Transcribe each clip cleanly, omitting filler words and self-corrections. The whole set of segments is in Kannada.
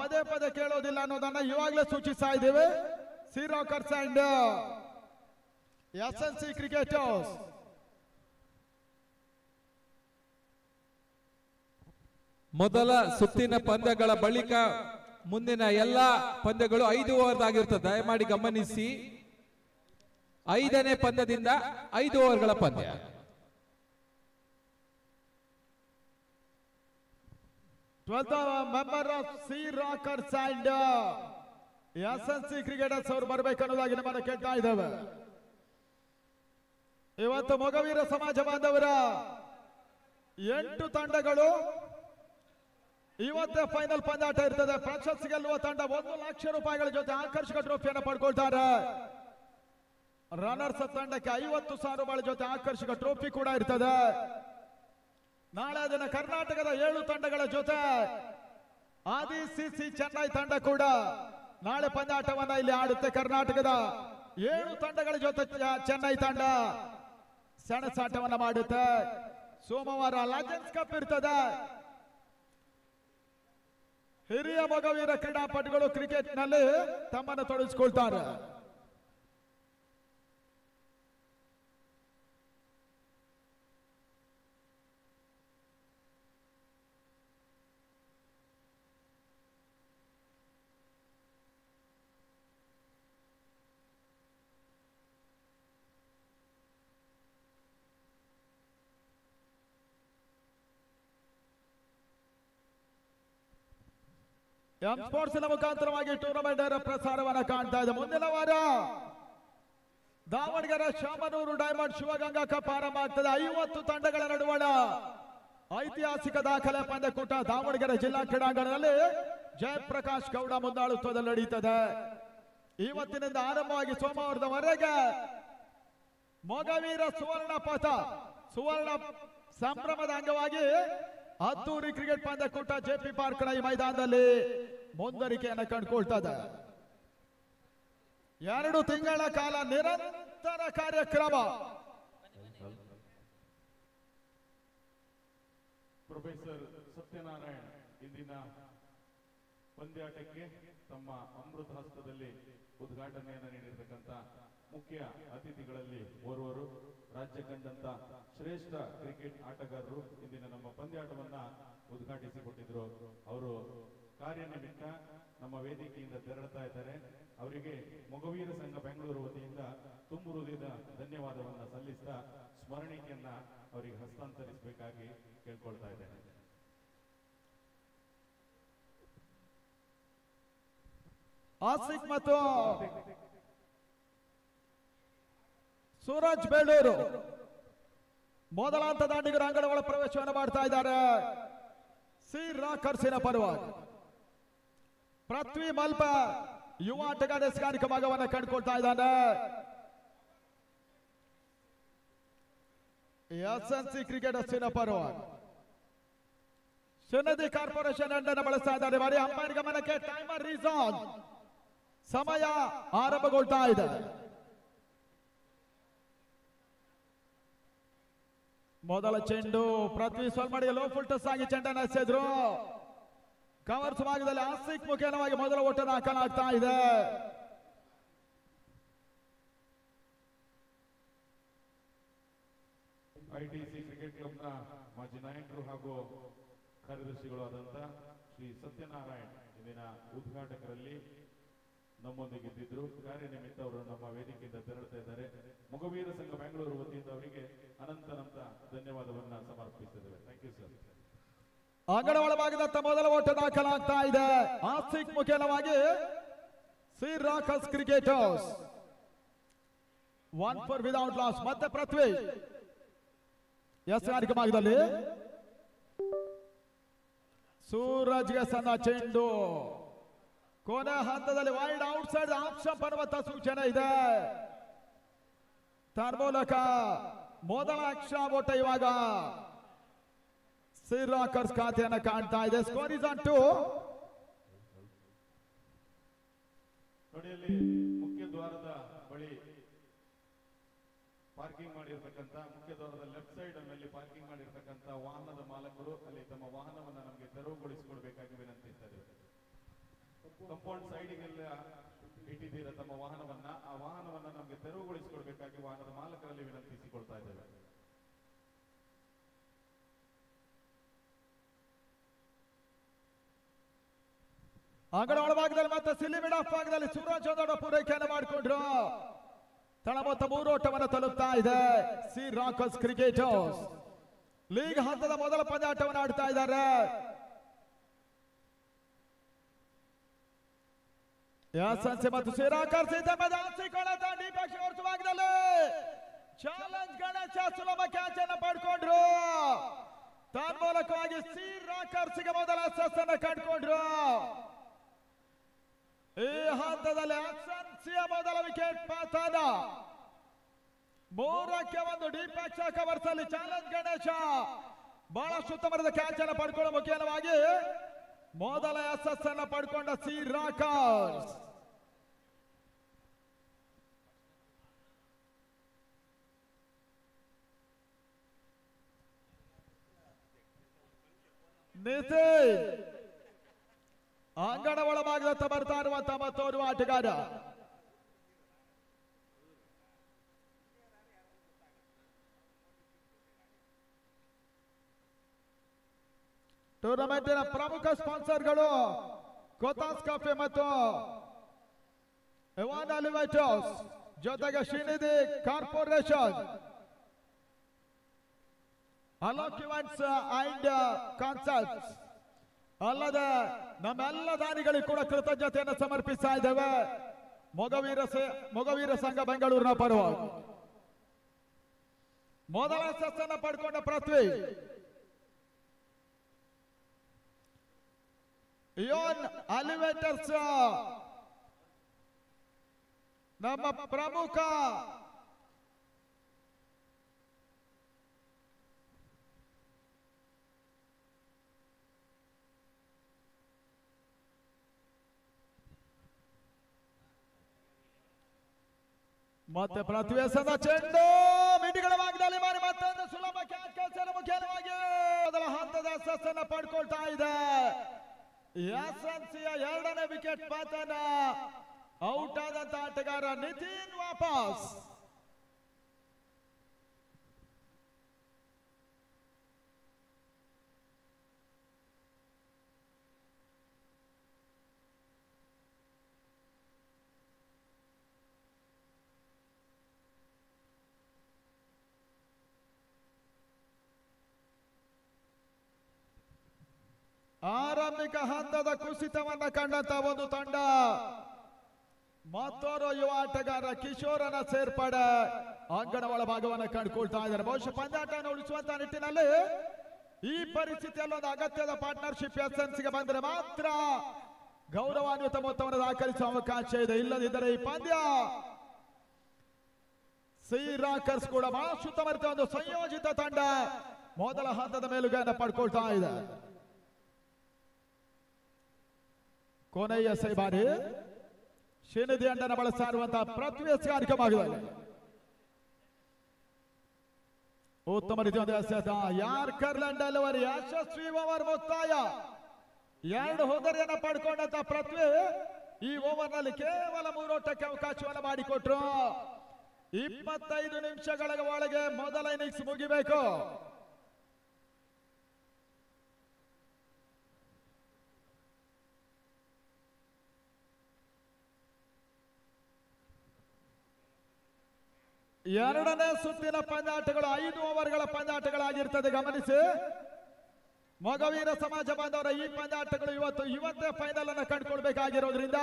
ಪದೇ ಪದೇ ಕೇಳೋದಿಲ್ಲ ಅನ್ನೋದನ್ನ ಇವಾಗಲೇ ಸೂಚಿಸ್ತಾ ಇದ್ದೇವೆ. C Rockers and SNC cricketers. ಮೊದಲ ಸುತ್ತಿನ ಪಂದ್ಯಗಳ ಬಳಿಕ ಮುಂದಿನ ಎಲ್ಲಾ ಪಂದ್ಯಗಳು 5 ಓವರ್ ಆಗಿರುತ್ತದೆ. ದಯಮಾಡಿ ಗಮನಿಸಿ, 5ನೇ ಪಂದ್ಯದಿಂದ 5 ಓವರ್ಗಳ ಪಂದ್ಯ. Member of C Rockers and SNC cricketers ಅವರು ಬರಬೇಕನ್ನೋದಾಗಿ ನಮ್ಮನ್ನು ಕೇಳ್ತಾ ಇದ್ದೇವೆ. ಇವತ್ತು ಮೊಗವೀರ ಸಮಾಜ ಬಾಂಧವರ 8 ತಂಡಗಳು ಇವತ್ತೇ ಫೈನಲ್ ಪಂದ್ಯಾಟ ಇರ್ತದೆ. ಪ್ರಶಸ್ತಿ ಗೆಲ್ಲುವ ತಂಡ 1 ಲಕ್ಷ ರೂಪಾಯಿಗಳ ಜೊತೆ ಆಕರ್ಷಕ ಟ್ರೋಫಿಯನ್ನು ಪಡ್ಕೊಳ್ತಾರೆ. ರನ್ನರ್ಸ್ ತಂಡಕ್ಕೆ 50,000 ರೂಪಾಯಿ ಜೊತೆ ಆಕರ್ಷಕ ಟ್ರೋಫಿ ಕೂಡ ಇರ್ತದೆ. ನಾಳೆ ದಿನ ಕರ್ನಾಟಕದ 7 ತಂಡಗಳ ಜೊತೆ ಆದಿಸಿಸಿ ಚೆನ್ನೈ ತಂಡ ಕೂಡ ನಾಳೆ ಪಂದ್ಯಾಟವನ್ನ ಇಲ್ಲಿ ಆಡುತ್ತೆ. ಕರ್ನಾಟಕದ 7 ತಂಡಗಳ ಜೊತೆ ಚೆನ್ನೈ ತಂಡ ಸೆಣಸಾಟವನ್ನ ಮಾಡುತ್ತೆ. ಸೋಮವಾರ ಲೆಜೆಂಡ್ಸ್ ಕಪ್ ಇರ್ತದೆ. ಹಿರಿಯ ಮೊಗವೀರ ಕ್ರೀಡಾಪಟುಗಳು ಕ್ರಿಕೆಟ್ ನಲ್ಲಿ ತಮ್ಮನ್ನು ತೊಡಗಿಸಿಕೊಳ್ತಾರೆ. ಎಂ ಸ್ಪೋರ್ಟ್ಸ್ ಮುಖಾಂತರವಾಗಿ ಟೂರ್ನಮೆಂಟ್ ಪ್ರಸಾರವನ್ನ ಕಾಣ್ತಾ ಇದೆ. ಮುಂದಿನ ವಾರ ದಾವಣಗೆರೆ ಶಾಮನೂರು ಡೈಮಂಡ್ ಶಿವಗಂಗಾ ಕಪ್ ಆರಂಭ ಆಗ್ತದೆ. 50 ತಂಡಗಳ ನಡುವಣ ಐತಿಹಾಸಿಕ ದಾಖಲೆ ಪಂದ್ಯಕೂಟ ದಾವಣಗೆರೆ ಜಿಲ್ಲಾ ಕ್ರೀಡಾಂಗಣದಲ್ಲಿ ಜಯಪ್ರಕಾಶ್ ಗೌಡ ಮುಂದಾಳುತ್ವದಲ್ಲಿ ನಡೆಯುತ್ತದೆ. ಇವತ್ತಿನಿಂದ ಆರಂಭವಾಗಿ ಸೋಮವಾರದವರೆಗೆ ಮೊಗವೀರ ಸುವರ್ಣ ಸಂಭ್ರಮದ ಅಂಗವಾಗಿ ಅದ್ದೂರಿ ಕ್ರಿಕೆಟ್ ಪಂದ್ಯಕೂಟ JP ಪಾರ್ಕ್ ಈ ಮೈದಾನದಲ್ಲಿ ಮುಂದುವರಿಕೆಯನ್ನು ಕಂಡುಕೊಳ್ತದೆ. 2 ತಿಂಗಳ ಕಾಲ ನಿರಂತರ ಕಾರ್ಯಕ್ರಮ. ಪ್ರೊಫೆಸರ್ ಸತ್ಯನಾರಾಯಣ್ ಇಂದಿನ ಪಂದ್ಯಾಟಕ್ಕೆ ತಮ್ಮ ಅಮೃತ ಹಸ್ತದಲ್ಲಿ ಉದ್ಘಾಟನೆಯನ್ನು ನೀಡಿರ್ತಕ್ಕಂಥ ಮುಖ್ಯ ಅತಿಥಿಗಳಲ್ಲಿ ಓರ್ವರು, ರಾಜ್ಯ ಕಂಡಂತ ಶ್ರೇಷ್ಠ ಕ್ರಿಕೆಟ್ ಆಟಗಾರರು ಇಂದಿನ ನಮ್ಮ ಪಂದ್ಯಾಟವನ್ನ ಉದ್ಘಾಟಿಸಿಕೊಟ್ಟಿದ್ರು. ಅವರು ಕಾರ್ಯನಿಮಿತ್ತ ನಮ್ಮ ವೇದಿಕೆಯಿಂದ ತೆರಳುತ್ತಾ ಇದ್ದಾರೆ. ಅವರಿಗೆ ಮೊಗವೀರ ಸಂಘ ಬೆಂಗಳೂರು ವತಿಯಿಂದ ತುಂಬು ಹೃದಯದ ಧನ್ಯವಾದವನ್ನ ಸಲ್ಲಿಸ್ತಾ ಸ್ಮರಣಿಕೆಯನ್ನ ಅವರಿಗೆ ಹಸ್ತಾಂತರಿಸಬೇಕಾಗಿ ಕೇಳ್ಕೊಳ್ತಾ ಇದ್ದೇನೆ. ಆಸಿಫ್ ಮತ್ತು ಸೂರಜ್ ಬೇಳೂರು ಮೊದಲ ಹಂತದ ದಾಂಡಿಗರ ಅಂಗಣಗಳ ಪ್ರವೇಶವನ್ನು ಮಾಡ್ತಾ ಇದ್ದಾರೆ. ಸಿ ರಾಕರ್ಸಿನ ಪರವಾಗಿ ಪೃಥ್ವಿ ಮಲ್ಪ ಯುವ ಆಟಗಾರ ಕಾರ್ಯಕ್ರಮ ಭಾಗವನ್ನು ಕಂಡುಕೊಳ್ತಾ ಇದ್ದಾನೆ. SNC ಕ್ರಿಕೆಟರ್ಸಿನ ಪರವಾಗಿ ಶನದಿ ಕಾರ್ಪೊರೇಷನ್ ಅನ್ನು ಬಳಸ್ತಾ ಇದ್ದಾರೆ. ಬಾರಿ ಅಂಪೈರ್ ಗಮನಕ್ಕೆ ಟೈಮರ್ ರೀಸನ್ ಸಮಯ ಆರಂಭಗೊಳ್ತಾ ಇದೆ. ಮೊದಲ ಚೆಂಡು ಪೃಥ್ವಿ ಸ್ವಲ್ಪಡಿಗೆ ಲೋ ಫುಲ್ ಟಸ್ ಆಗಿ ಚೆಂಡನ್ನು ಎಸೆದ್ರು. ಕವರ್ಸ್ ಭಾಗದಲ್ಲಿ ಆಸಿಕ್ ಮುಖೇನವಾಗಿ ಮೊದಲ ಓಟ ದಾಖಲಾಗ್ತಾ ಇದೆ. ITC ಕ್ರಿಕೆಟ್ ಕ್ಲಬ್ನ ಮಾಜಿ ನಾಯಕರು ಹಾಗೂ ಕಾರ್ಯದರ್ಶಿಗಳು ಆದಂತ ಶ್ರೀ ಸತ್ಯನಾರಾಯಣ್ ಇಂದಿನ ಉದ್ಘಾಟಕರಲ್ಲಿ ನಮ್ಮೊಂದಿಗಿದ್ದಿದ್ರು. ಕಾರ್ಯನಿಮಿತ್ತ ಅವರು ನಮ್ಮ ವೇದಿಕೆಯಿಂದ ತೆರಳುತ್ತಾ ಇದ್ದಾರೆ. ಮೊಗವೀರ ಸಂಘ ಬೆಂಗಳೂರು ವತಿಯಿಂದ ಅವರಿಗೆ ಅನಂತ ಧನ್ಯವಾದವನ್ನ ಸಮರ್ಪಿಸಿದ್ದೇವೆ. Thank you sir. ಅಂಗಣ ಒಳಭಾಗದತ್ತ ಮೊದಲ ಓಟ ದಾಖಲಾಗ್ತಾ ಇದೆ. ಆಸಿಕ್ ಮುಖೇನವಾಗಿ C rockers cricketers 1 for without loss. ಮತ್ತೆ ಪೃಥ್ವಿ ಕಾರ್ಯಕ್ರಮದಲ್ಲಿ ಸೂರಜ್ಗೆ ಸಣ್ಣ ಚೆಂಡು ಕೊನೆ ಹಂತದಲ್ಲಿ ವೈಡ್ ಔಟ್ ಸೈಡ್ ಆಪ್ಷನ್ ಪರ್ವತ ಸೂಚನೆ ಇದೆ. ತನ್ಮೂಲಕ ಮೊದಲ ಎಕ್ಸ್ಟ್ರಾ ಓಟ ಇವಾಗ ಸಿ ರಾಕರ್ಸ್ ಖಾತೆಯನ್ನು ಕಾಣ್ತಾ ಇದೆ. Score is on 2. ನೋಡಿಯಲ್ಲಿ ಮುಖ್ಯ ದ್ವಾರದ ಬಳಿ ಪಾರ್ಕಿಂಗ್ ಮಾಡಿರ್ತಕ್ಕಂಥ ಮುಖ್ಯ ದ್ವಾರದ ಲೆಫ್ಟ್ ಸೈಡ್ ನಲ್ಲಿ ಪಾರ್ಕಿಂಗ್ ಮಾಡಿರ್ತಕ್ಕಂಥ ವಾಹನದ ಮಾಲಕರು ಅಲ್ಲಿ ತಮ್ಮ ವಾಹನವನ್ನ ನಮಗೆ ತೆರವುಗೊಳಿಸಿಕೊಡ್ಬೇಕಾಗಿ ವಿನಂತಿಸ್ತಾ ಇದ್ದೇವೆ. ಕಂಪೌಂಡ್ ಸೈಡಿಗೆಲ್ಲ ಇಟ್ಟಿದ್ದೀರಾ ತಮ್ಮ ವಾಹನವನ್ನ, ಆ ವಾಹನವನ್ನ ನಮಗೆ ತೆರವುಗೊಳಿಸಿಕೊಡ್ಬೇಕಾಗಿ ವಾಹನದ ಮಾಲಕರಲ್ಲಿ ವಿನಂತಿಸಿಕೊಳ್ತಾ ಇದ್ದೇವೆ. ಅಂಗಡ ಒಳಭಾಗದಲ್ಲಿ ಮತ್ತೆ ಸಿಲಿಮಿಡ ಭಾಗದಲ್ಲಿ ಸೂರಜ್ ದೊಡ್ಡ ಪೂರೈಕೆಯನ್ನು ಮಾಡಿಕೊಂಡ್ರು. ತಳ ಮೊತ್ತ 3 ಓಟವನ್ನು ತಲುಪ್ತಾ ಇದೆ ಸಿ ರಾಕರ್ಸ್ ಕ್ರಿಕೆಟರ್ಸ್. ಲೀಗ್ ಹಂತದ ಮೊದಲ ಪಂದ್ಯಾಟವನ್ನು ಆಡ್ತಾ ಇದ್ದಾರೆ. ಎಸ್ಎನ್ಸಿ ಮತ್ತು ಸಿ ರಾಕರ್ಸ್ ಭಾಗದಲ್ಲಿ ಚಾಲೆಂಜ್ ಗಣೇಶ ಸುಲಭ ಕ್ಯಾಚ್ ಅನ್ನು ಪಡ್ಕೊಂಡ್ರು. ತನ್ಮೂಲಕವಾಗಿ ಸಿ ರಾಕರ್ಸ್ಗೆ ಮೊದಲ ಎಸ್ಎಸ್ ಅನ್ನು ಕಂಡುಕೊಂಡ್ರು. ಈ ಹಂತದಲ್ಲಿ ಎಸ್ಎನ್ಸಿಯ ಮೊದಲ ವಿಕೆಟ್ ಪತನ. 3-1 ಡಿಪೆಕ್ಷ ಕವರ್ಸ್ ಅಲ್ಲಿ ಚಾಲೆಂಜ್ ಗಣೇಶ ಬಹಳಷ್ಟು ಉತ್ತಮವಾದ ಕ್ಯಾಚ್ ಅನ್ನು ಪಡ್ಕೊಳ್ಳೋ ಮುಖ್ಯವಾಗಿ ಮೊದಲ ಎಸ್ಎಸ್ ಅನ್ನು ಪಡ್ಕೊಂಡ ಸಿ ರಾಕರ್ಸ್. ನಿತಿನ್ ಅಂಗಣ ಒಳಭಾಗದತ್ತ ಬರ್ತಾ ಇರುವಂತಹ ಮತ್ತೋರ್ವ ಆಟಗಾರ. ಟೂರ್ನಮೆಂಟಿನ ಪ್ರಮುಖ ಸ್ಪಾನ್ಸರ್ಗಳು ಕೋತಾಸ್ ಕಾಫಿ ಮತ್ತು ಎವಾನ್ ಅಲಿವೇಟರ್ಸ್, ಜೊತೆಗೆ Srinidhi Corporation, Alok Events and Concerts ಅಲ್ಲದೆ ನಮ್ಮೆಲ್ಲ ದಾನಿಗಳಿಗೆ ಕೂಡ ಕೃತಜ್ಞತೆಯನ್ನು ಸಮರ್ಪಿಸ್ತಾ ಇದ್ದೇವೆ. ಮೊಗವೀರ ಸಂಘ ಬೆಂಗಳೂರಿನ ಪರವಾಗಿ ಮೊದಲ ಸಸ್ಸನ್ನು ಪಡ್ಕೊಂಡ ಪೃಥ್ವಿ. ಯೋನ್ ಅಲಿವೇಟರ್ಸ್ ನಮ್ಮ ಪ್ರಮುಖ ಮತ್ತೆ ಪೃಥ್ವಿ ಸದ ಚೆಂಡು ಮಿಡಿಗಳ ಭಾಗದಲ್ಲಿ ಮಾರಿ ಮತ್ತೊಂದು ಸುಲಭ ಕ್ಯಾಚ್ ಕೆಲಸ ಮುಖ್ಯವಾಗಿ ಮೊದಲ ಹಂತದ ಎಸ್ಎಸ್ ಅನ್ನು ಪಡ್ಕೊಳ್ತಾ ಇದೆ. ಎಸ್ಎನ್ಸಿಯ 2ನೇ ವಿಕೆಟ್ ಪತನ. ಔಟ್ ಆದಂತ ಆಟಗಾರ ನಿತಿನ್ ವಾಪಸ್. ಆರಂಭಿಕ ಹಂತದ ಕುಸಿತವನ್ನ ಕಂಡಂತ ಒಂದು ತಂಡ. ಮತ್ತೋರ್ವ ಯುವ ಆಟಗಾರ ಕಿಶೋರನ ಸೇರ್ಪಡೆ ಅಂಗಣ ಒಳಭಾಗವನ್ನು ಕಂಡುಕೊಳ್ತಾ ಇದ್ದಾರೆ. ಬಹುಶಃ ಪಂದ್ಯಾಟವನ್ನು ಉಳಿಸುವಂತ ನಿಟ್ಟಿನಲ್ಲಿ ಈ ಪರಿಸ್ಥಿತಿಯಲ್ಲಿ ಒಂದು ಅಗತ್ಯದ ಪಾರ್ಟ್ನರ್ಶಿಪ್ ಎಸ್ಎನ್ಸಿಗೆ ಬಂದರೆ ಮಾತ್ರ ಗೌರವಾನ್ವಿತ ಮೊತ್ತವನ್ನು ದಾಖಲಿಸುವ ಅವಕಾಶ ಇದೆ. ಇಲ್ಲದಿದ್ದರೆ ಈ ಪಂದ್ಯ ಸಿ ರಾಕರ್ಸ್ ಕೂಡ ಬಹಳ ಉತ್ತಮರಿತ ಒಂದು ಸಂಯೋಜಿತ ತಂಡ ಮೊದಲ ಹಂತದ ಮೇಲುಗೈಯನ್ನು ಪಡ್ಕೊಳ್ತಾ ಇದೆ. ಕೊನೆಯ ಬಾರಿ ಶ್ರೀನಿಧಿ ಅಂಡನ್ನು ಬಳಸ್ತಾ ಇರುವಂತಹ ಪೃಥ್ವಿ ಎಸ್ಗಾರಿಕೆ ಭಾಗದಲ್ಲಿ ಉತ್ತಮ ರೀತಿಯ ಯಾರ್ಕರ್ಲೆಂಡ್ ಡೆಲಿವರಿ ಯಶಸ್ವಿ ಓವರ್ ಮುಕ್ತಾಯ. 2 ಹೋದರಿಯನ್ನು ಪಡ್ಕೊಂಡಂತ ಪೃಥ್ವಿ ಈ ಓವರ್ ನಲ್ಲಿ ಕೇವಲ 3 ಓಟಕ್ಕೆ ಅವಕಾಶವನ್ನು ಮಾಡಿಕೊಟ್ರು. 25 ನಿಮಿಷಗಳ ಒಳಗೆ ಮೊದಲ ಇನ್ನಿಂಗ್ಸ್ ಮುಗಿಬೇಕು. ಎರಡನೇ ಸುತ್ತಿನ ಪಂದ್ಯಾಟಗಳು 5 ಓವರ್ಗಳ ಪಂದ್ಯಾಟಗಳಾಗಿರ್ತದೆ. ಗಮನಿಸಿ, ಮೊಗವೀರ ಸಮಾಜ ಬಾಂಧವರ ಈ ಪಂದ್ಯಾಟಗಳು ಇವತ್ತೇ ಫೈನಲ್ ಅನ್ನು ಕಂಡುಕೊಳ್ಬೇಕಾಗಿರೋದ್ರಿಂದ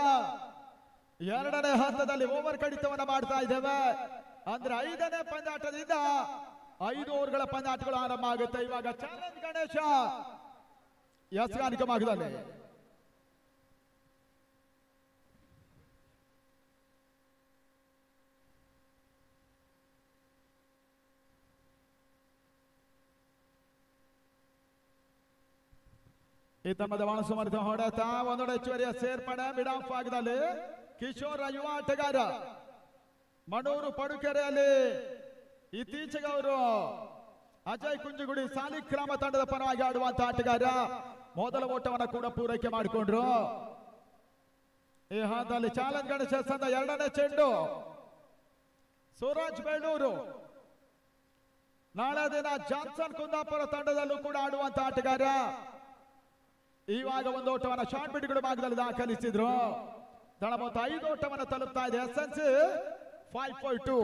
2ನೇ ಹಂತದಲ್ಲಿ ಓವರ್ ಕಡಿತವನ್ನ ಮಾಡ್ತಾ ಇದ್ದೇವೆ. ಅಂದ್ರೆ 5ನೇ ಪಂದ್ಯಾಟದಿಂದ 5 ಓವರ್ಗಳ ಪಂದ್ಯಾಟಗಳು ಆರಂಭ ಆಗುತ್ತೆ. ಇವಾಗ ಚಾಲೆಂಜ್ ಗಣೇಶ ಎಸ್ಗಾನಿಕ ಭಾಗದಲ್ಲಿ ಈ ತಮ್ಮದ ಬಾಣಸುಮರ್ಥ ಹೊಡೆತ ಒಂದೊಡೆ ಹೆಚ್ಚುವರಿಯ ಸೇರ್ಪಡೆ ಮಿಡ್ ಆಫ್ ಭಾಗದಲ್ಲಿ ಕಿಶೋರ ಯುವ ಆಟಗಾರ ಮಣೂರು ಪಡುಕೆರೆಯಲ್ಲಿ ಇತ್ತೀಚೆಗೆ ಅವರು ಅಜಯ್ ಕುಂಜುಗುಡಿ ಸಾಲಿಗ್ರಾಮ ತಂಡದ ಪರವಾಗಿ ಆಡುವಂತಹ ಆಟಗಾರ ಮೊದಲ ಓಟವನ್ನು ಕೂಡ ಪೂರೈಕೆ ಮಾಡಿಕೊಂಡ್ರು. ಈ ಹಂತದಲ್ಲಿ ಚಾಲೆಂಜ್ ಗಣೇಶ ಸಂದ ಎರಡನೇ ಚೆಂಡು ಸೂರಜ್ ಬೇಳೂರು. ನಾಳೆ ದಿನ ಜಾನ್ಸನ್ ಕುಂದಾಪುರ ತಂಡದಲ್ಲೂ ಕೂಡ ಆಡುವಂತ ಆಟಗಾರ. ಇವಾಗ ಒಂದು ಓಟವನ್ನು ಶಾರ್ಟ್ ಬಿಟ್ಗಳು ಭಾಗದಲ್ಲಿ ದಾಖಲಿಸಿದ್ರು. ದಳ ಮೊತ್ತ 5 ಓಟವನ್ನು ತಲುಪ್ತಾ ಇದೆ. ಎಸ್ಎನ್ಸಿ 5.2.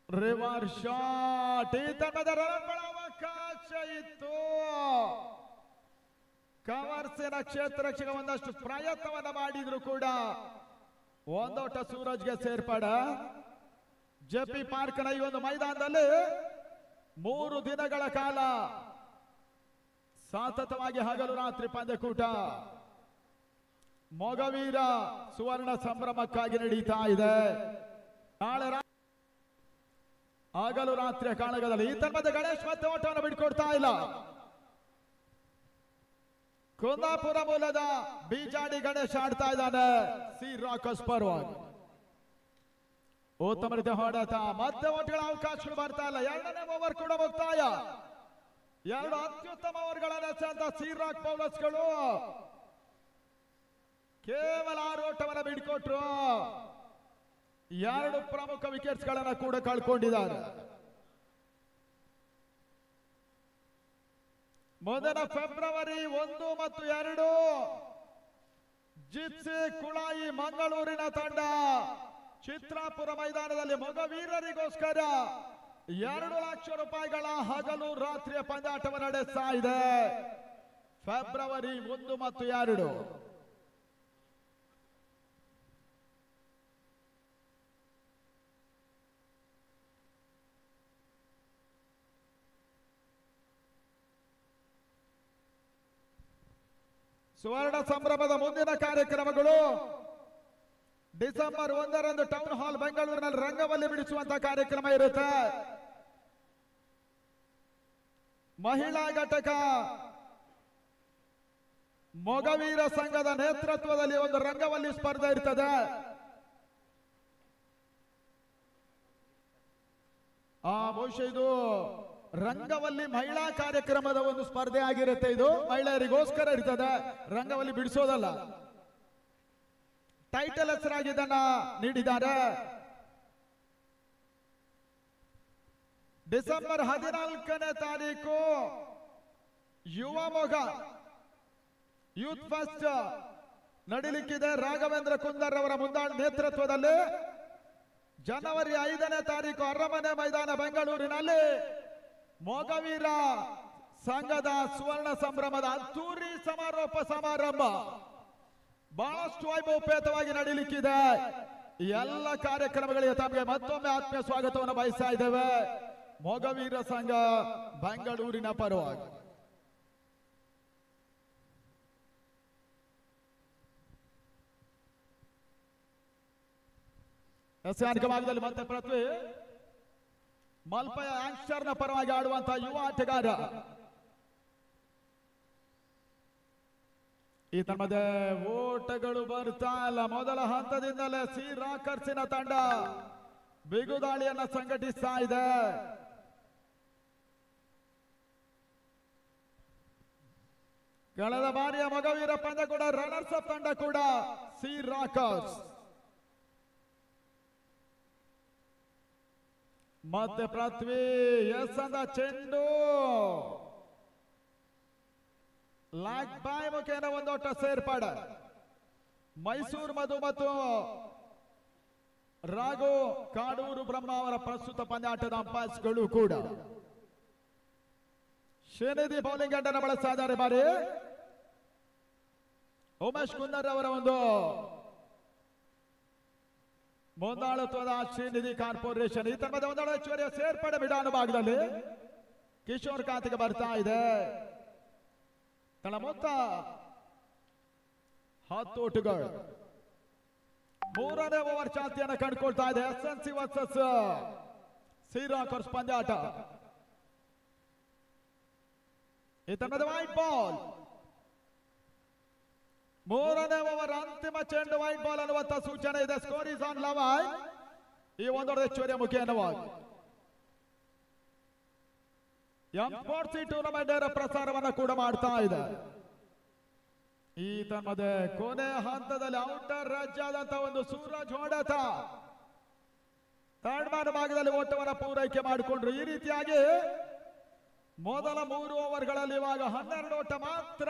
Reverse shot. ಈ ತಂಡದ ರನ್ಗಳ ಅವಕಾಶ ಇತ್ತು. ಕವರ್ಸಿನ ಕ್ಷೇತ್ರ ರಕ್ಷಕ ಒಂದಷ್ಟು ಪ್ರಯತ್ನವನ್ನ ಮಾಡಿದ್ರು ಕೂಡ ಒಂದೋಟ ಸೂರಜ್ಗೆ ಸೇರ್ಪಡ. ಜೆಪಿ ಪಾರ್ಕ್ನ ಈ ಒಂದು ಮೈದಾನದಲ್ಲಿ 3 ದಿನಗಳ ಕಾಲ ಸತತವಾಗಿ ಹಗಲು ರಾತ್ರಿ ಪಂದ್ಯಕೂಟ ಮೊಗವೀರ ಸುವರ್ಣ ಸಂಭ್ರಮಕ್ಕಾಗಿ ನಡೀತಾ ಇದೆ. ನಾಳೆ ಹಗಲು ರಾತ್ರಿಯ ಕಾಳಗದಲ್ಲಿ ಈ ತನ್ಮದ ಗಣೇಶ್ ಮತ್ತೆ ಓಟವನ್ನು ಬಿಟ್ಕೊಡ್ತಾ ಇಲ್ಲ. ಕುಂದಾಪುರ ಮೂಲದ ಬಿಜಾಡಿ ಗಣೇಶ್ ಆಡ್ತಾ ಇದ್ದಾನೆ ಸಿ ರಾಕರ್ಸ್ ಪರವಾಗಿ. ಉತ್ತಮ ರೀತಿಯ ಹೊಡೆತ. ಮತ್ತೆ ಓಟ್ಗಳ ಅವಕಾಶಗಳು ಬರ್ತಾ ಇಲ್ಲ. ಎರಡನೇ ಓವರ್ ಕೂಡ ಮುಕ್ತಾಯ. 2 ಅತ್ಯುತ್ತಮ ಓವರ್ಗಳನ್ನು ಎಸೆದ ಸಿ ರಾಕ್ ಬೌಲರ್ಸ್ಗಳು ಕೇವಲ 6 ಓಟವನ್ನು ಬಿಟ್ಕೊಟ್ರು. 2 ಪ್ರಮುಖ ವಿಕೆಟ್ಸ್ ಗಳನ್ನ ಕೂಡ ಕಳ್ಕೊಂಡಿದ್ದಾರೆ. ಮೊದಲ ಫೆಬ್ರವರಿ 1 ಮತ್ತು 2 ಜಿಪ್ಸಿ ಕುಳಾಯಿ ಮಂಗಳೂರಿನ ತಂಡ ಚಿತ್ರಾಪುರ ಮೈದಾನದಲ್ಲಿ ಮೊಗವೀರರಿಗೋಸ್ಕರ 2 ಲಕ್ಷ ರೂಪಾಯಿಗಳ ಹಗಲು ರಾತ್ರಿಯ ಪಂದ್ಯಾಟವನ್ನು ನಡೆಸ್ತಾ ಇದೆ. ಫೆಬ್ರವರಿ 1 ಮತ್ತು 2. ಸುವರ್ಣ ಸಂಭ್ರಮದ ಮುಂದಿನ ಕಾರ್ಯಕ್ರಮಗಳು ಡಿಸೆಂಬರ್ 1ರಂದು ಟೌನ್ ಹಾಲ್ ಬೆಂಗಳೂರಿನಲ್ಲಿ ರಂಗವಲ್ಲಿ ಬಿಡಿಸುವಂತಹ ಕಾರ್ಯಕ್ರಮ ಇರುತ್ತೆ. ಮಹಿಳಾ ಘಟಕ ಮೊಗವೀರ ಸಂಘದ ನೇತೃತ್ವದಲ್ಲಿ ಒಂದು ರಂಗವಲ್ಲಿ ಸ್ಪರ್ಧೆ ಇರ್ತದೆ. ಬಹುಶಃ ಇದು ರಂಗವಲ್ಲಿ ಮಹಿಳಾ ಕಾರ್ಯಕ್ರಮದ ಒಂದು ಸ್ಪರ್ಧೆ ಆಗಿರುತ್ತೆ. ಇದು ಮಹಿಳೆಯರಿಗೋಸ್ಕರ ಇರ್ತದೆ, ರಂಗವಲ್ಲಿ ಬಿಡಿಸೋದಲ್ಲ. ಟೈಟಲ್ ಹೆಸರಾಗಿ ಇದನ್ನ ನೀಡಿದ್ದಾರೆ. ಡಿಸೆಂಬರ್ 14ನೇ ತಾರೀಕು ಯುವ ಮೊಗ ಯೂತ್ ಫೆಸ್ಟ್ ನಡೀಲಿಕ್ಕಿದೆ. ರಾಘವೇಂದ್ರ ಕುಂದರ್ ಅವರ ನೇತೃತ್ವದಲ್ಲಿ ಜನವರಿ 5ನೇ ತಾರೀಕು ಅರಮನೆ ಮೈದಾನ ಬೆಂಗಳೂರಿನಲ್ಲಿ ಮೊಗವೀರ ಸಂಘದ ಸುವರ್ಣ ಸಂಭ್ರಮದ ಅದ್ದೂರಿ ಸಮಾರೋಪ ಸಮಾರಂಭ ಬಹಳಷ್ಟು ವೈಭವಪೇತವಾಗಿ ನಡೀಲಿಕ್ಕಿದೆ. ಎಲ್ಲ ಕಾರ್ಯಕ್ರಮಗಳಿಗೆ ತಮಗೆ ಮತ್ತೊಮ್ಮೆ ಆತ್ಮೀಯ ಸ್ವಾಗತವನ್ನು ಬಯಸ್ತಾ ಇದ್ದೇವೆ. ಮೊಗವೀರ ಸಂಘ ಬೆಂಗಳೂರಿನ ಪರವಾಗಿ ಎಸ್ಯಾನಿಕ ಭಾಗದಲ್ಲಿ ಮತ್ತೆ ಪೃಥ್ವಿ ಮಲ್ಪಯ ಆಂಕ್ಷರ್ನ ಪರವಾಗಿ ಆಡುವಂತಹ ಯುವ ಆಟಗಾರ. ಈ ತಮ್ಮದೇ ಓಟಗಳು ಬರ್ತಾ ಇಲ್ಲ. ಮೊದಲ ಹಂತದಿಂದಲೇ ಸಿ ರಾಕರ್ಸಿನ ತಂಡ ಬಿಗುದಾಳಿಯನ್ನ ಸಂಘಟಿಸ್ತಾ ಇದೆ. ಕಳೆದ ಬಾರಿಯ ಮೊಗವೀರ ಪಂದ್ಯ ಕೂಡ ರನ್ನರ್ಸ್ ಅಪ್ ತಂಡ ಕೂಡ ಸಿ ರಾಕರ್ಸ್. ಮತ್ತೆ ಪೃಥ್ವಿ ಎಸ್ ಅಂದ ಚೆಂಡು ಲಾಕ್ ಬಾಯ್ ಮುಖೇನ ಒಂದೋಟ ಸೇರ್ಪಾಡ. ಮೈಸೂರು ಮಧು ಮತ್ತು ರಾಘು ಕಾಡೂರು ಬ್ರಹ್ಮ ಅವರ ಪ್ರಸ್ತುತ ಪಂದ್ಯಾಟದ ಅಂಪೈರ್ಸ್ಗಳು ಕೂಡ ಶ್ರೀನಿಧಿ ಬೌಲಿಂಗ್ ಅಡ್ಡನ್ನು ಬಳಸ್ತಾ ಇದ್ದಾರೆ. ಬಾರಿ ಉಮೇಶ್ ಕುಂದರ್ ಅವರ ಒಂದು ಮುಂದಾಳತ್ವದ ಶ್ರೀನಿಧಿ ಕಾರ್ಪೊರೇಷನ್ ಈ ತರಹದ ಒಂದೊಳ ಹೆಚ್ಚುವರಿಯ ಸೇರ್ಪಡೆ ವಿಧಾನ ಭಾಗದಲ್ಲಿ ಕಿಶೋರ್ ಖಾತೆಗೆ ಬರ್ತಾ ಇದೆ. ತಳ ಮೊತ್ತ 10 ಓಟುಗಳು. 3ನೇ ಓವರ್ ಚಾತಿಯನ್ನು ಕಂಡುಕೊಳ್ತಾ ಇದೆ. ಎಸ್ಎನ್ಸಿ ವರ್ಸಸ್ ಸಿ ರಾಕರ್ಸ್ ಪಂದ್ಯಾಟ. ಈ ತರಹದ ವೈಟ್ ಬಾಲ್. 3ನೇ ಓವರ್ ಅಂತಿಮ ಚೆಂಡು ವೈಟ್ ಬಾಲ್ ಅನ್ನುವಂತ ಸೂಚನೆ ಇದೆ. Score is on eleven. ಈ ಒಂದೊಡ ಹೆಚ್ಚುವರಿಯ ಮುಖೇನವಾಗಿ M40 ಟೂರ್ನಮೆಂಟ್ ಪ್ರಸಾರವನ್ನು ಕೂಡ ಮಾಡ್ತಾ ಇದೆ. ಈ ತಮ್ಮದೇ ಕೊನೆ ಹಂತದಲ್ಲಿ ಔಟರ್ ರಾಜ್ಯದಂತ ಒಂದು ಸೂರಜ್ ಹೊಡೆತ ಥರ್ಡ್ ಭಾಗದಲ್ಲಿ ಓಟವನ್ನು ಪೂರೈಕೆ ಮಾಡಿಕೊಂಡ್ರು. ಈ ರೀತಿಯಾಗಿ ಮೊದಲ 3 ಓವರ್ಗಳಲ್ಲಿ ಇವಾಗ 12 ಓಟ ಮಾತ್ರ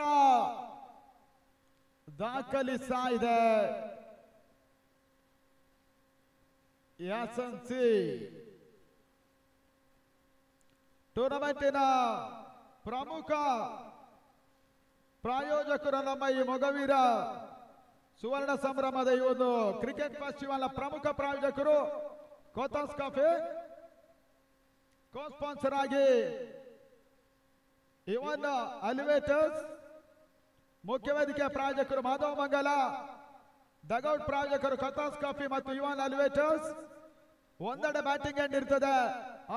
ದಾಖಲಿಸ್ತಾ ಇದೆ ಎಸ್ಎನ್ಸಿ ಟೂರ್ನಮೆಂಟಿನ ಪ್ರಮುಖ ಪ್ರಾಯೋಜಕರು ನಮ್ಮ ಈ ಮೊಗವೀರ ಸುವರ್ಣ ಸಂಭ್ರಮದ ಈ ಒಂದು ಕ್ರಿಕೆಟ್ ಫೆಸ್ಟಿವಲ್ ಪ್ರಮುಖ ಪ್ರಾಯೋಜಕರು ಕೋತಾಸ್ ಕಾಫಿ, ಕೋ ಸ್ಪಾನ್ಸರ್ ಆಗಿ ಇವನ್ ಅಲಿವೇಟರ್ಸ್, ಮುಖ್ಯ ವೇದಿಕೆ ಪ್ರಾಯೋಜಕರು ಮಾಧವ ಮಂಗಲ, ಡಗೌಟ್ ಪ್ರಾಯೋಜಕರು ಕೋತಾಸ್ ಕಾಫಿ ಮತ್ತು ಇವನ್ ಅಲಿವೇಟರ್ಸ್. ಒಂದೆಡೆ ಬ್ಯಾಟಿಂಗ್ ಎಂಡ್ ಇರ್ತದೆ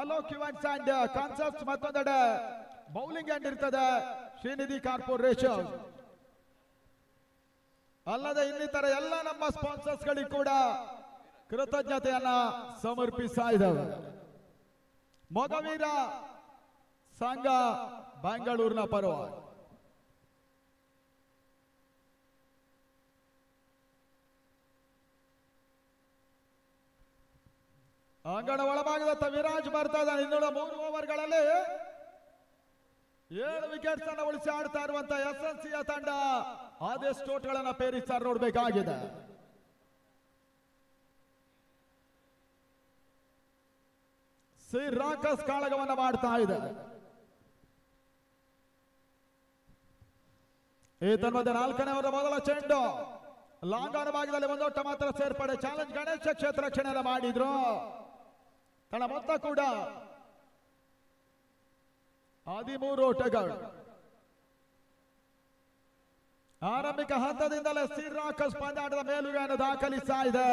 ಅಲೋಕ್ ಇವೆಂಟ್ಸ್ ಅಂಡ್ ಕಾನ್ಸೆಪ್ಟ್ಸ್, ಮತ್ತೊಂದೆಡೆ ಬೌಲಿಂಗ್ ಎಂಡ್ ಇರ್ತದೆ ಶ್ರೀನಿಧಿ ಕಾರ್ಪೊರೇಷನ್. ಅಲ್ಲದೆ ಇನ್ನಿತರ ಎಲ್ಲ ನಮ್ಮ ಸ್ಪಾನ್ಸರ್ಸ್ ಗಳಿಗೆ ಕೂಡ ಕೃತಜ್ಞತೆಯನ್ನ ಸಮರ್ಪಿಸ್ತಾ ಇದ್ದಾವೆ. ಮೊಗವೀರ ಸಂಘ ಬೆಂಗಳೂರಿನ ಪರವಾಗಿ ಅಂಗಣ ಒಳಭಾಗದತ್ತ ವಿರಾಜ್ ಬರ್ತಾ ಇದ್ದಾನೆ. ಇನ್ನೂರ 3 ಓವರ್ಗಳಲ್ಲಿ 7 ವಿಕೆಟ್ಸ್ ಅನ್ನು ಉಳಿಸಿ ಆಡ್ತಾ ಇರುವಂತ ಎಸ್ಎನ್ಸಿಯ ತಂಡ ಆದಷ್ಟು ಓಟ್ಗಳನ್ನ ಪೇರಿಸ್ತಾರೆ ನೋಡ್ಬೇಕಾಗಿದೆ. ಸಿ ರಾಕಸ್ ಕಾಳಗವನ್ನ ಮಾಡ್ತಾ ಇದೆ. ಈ ತನ್ಮಧ್ಯೆ 4ನೇ ಓವರ್ ಮೊದಲ ಚೆಂಡು ಲಾಂಗ್ ಆನ್ ಭಾಗದಲ್ಲಿ ಒಂದೋಟ ಮಾತ್ರ ಸೇರ್ಪಡೆ. ಚಾಲೆಂಜ್ ಗಣೇಶ ಕ್ಷೇತ್ರ ರಕ್ಷಣೆ ಮಾಡಿದ್ರು. ತನ್ನ ಮೊತ್ತ ಕೂಡ 13 ಓಟಗಳು. ಆರಂಭಿಕ ಹಂತದಿಂದಲೇ ಸಿ ರಾಕಸ್ ಪಂದ್ಯಾಟದ ಮೇಲುಗೈಯನ್ನು ದಾಖಲಿಸ್ತಾ ಇದೆ.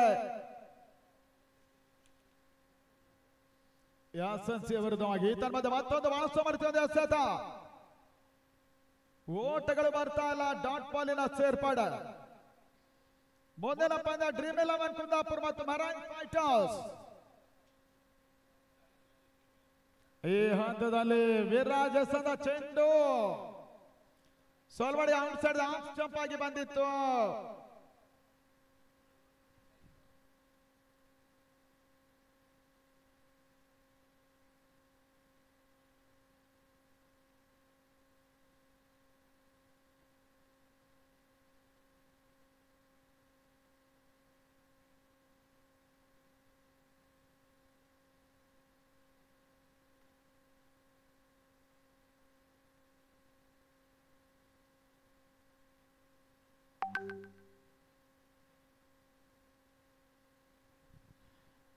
ಎಸ್ಎನ್ಸಿ ವಿರುದ್ಧವಾಗಿ ಈ ತನ್ಮಧ್ಯೆ ಮತ್ತೊಂದು ವಾಸ್ತವ ಎಸೆತ. ಓಟಗಳು ಬರ್ತಾ ಇಲ್ಲ. ಡಾಟ್ ಬಾಲಿನ ಸೇರ್ಪಡೆ. ಮುಂದಿನ ಪಂದ್ಯ ಡ್ರೀಮ್ 11 ಕುಂದಾಪುರ ಮತ್ತು ಮರೈನ್ ಫೈಟರ್ಸ್. ಈ ಹಂತದಲ್ಲಿ ವಿರಾಜಸದ ಚೆಂಡು ಸೋಲ್ವಾಡಿ ಔಟ್ ಸೈಡ್ ಆಫ್ ಸ್ಟಂಪ್ ಆಗಿ ಬಂದಿತ್ತು.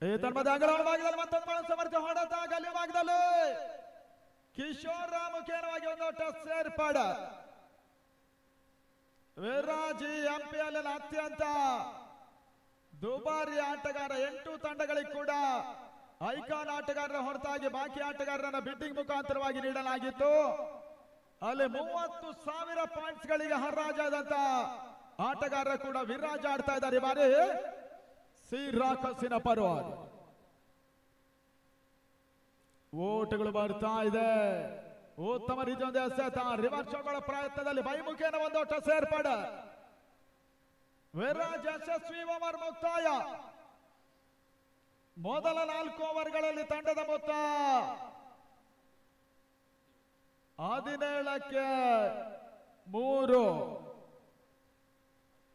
ಈ ತನ್ಮಧ್ಯೆ ಅಂಗಣ ಭಾಗದಲ್ಲಿ ಮತ್ತೊಂದು ಬಹಳ ಸಮರ್ಥ ಹೊಡೆತ ಗಲ್ಲಿ ಭಾಗದಲ್ಲಿ ಕಿಶೋರ್ ಮುಖೇನವಾಗಿ ಒಂದೋಟ ಸೇರ್ಪಡೆ. ವಿರಾಜಿ ಎಂಪಿಎಲ್ ಅತ್ಯಂತ ದುಬಾರಿ ಆಟಗಾರ. 8 ತಂಡಗಳಿಗೆ ಕೂಡ ಐಕಾನ್ ಆಟಗಾರರ ಹೊರತಾಗಿ ಬಾಕಿ ಆಟಗಾರರನ್ನ ಬಿಡ್ಡಿಂಗ್ ಮುಖಾಂತರವಾಗಿ ನೀಡಲಾಗಿತ್ತು. ಅಲ್ಲಿ 30,000 ಪಾಯಿಂಟ್ಸ್ ಗಳಿಗೆ ಹರಾಜಾದಂತ ಆಟಗಾರರ ಕೂಡ ವಿರಾಜ್ ಆಡ್ತಾ ಇದ್ದಾರೆ. ಈ ಬಾರಿ ಸಿ ರಾಕಸ್ಸಿನ ಪರವಾಗಿ ಓಟಗಳು ಬರ್ತಾ ಇದೆ. ಉತ್ತಮ ರೀತಿಯ ಎಸೆತ. ರಿವರ್ಸ್ ಶಾಟ್ಗಳ ಪ್ರಯತ್ನದಲ್ಲಿ ಬೈಮುಖೇನ ಒಂದೋಟ ಸೇರ್ಪಡೆ. ವಿರಾಜ್ ಯಶಸ್ವಿ ಓವರ್ ಮುಕ್ತಾಯ. ಮೊದಲ 4 ಓವರ್ಗಳಲ್ಲಿ ತಂಡದ ಮೊತ್ತ 17ಕ್ಕೆ 3.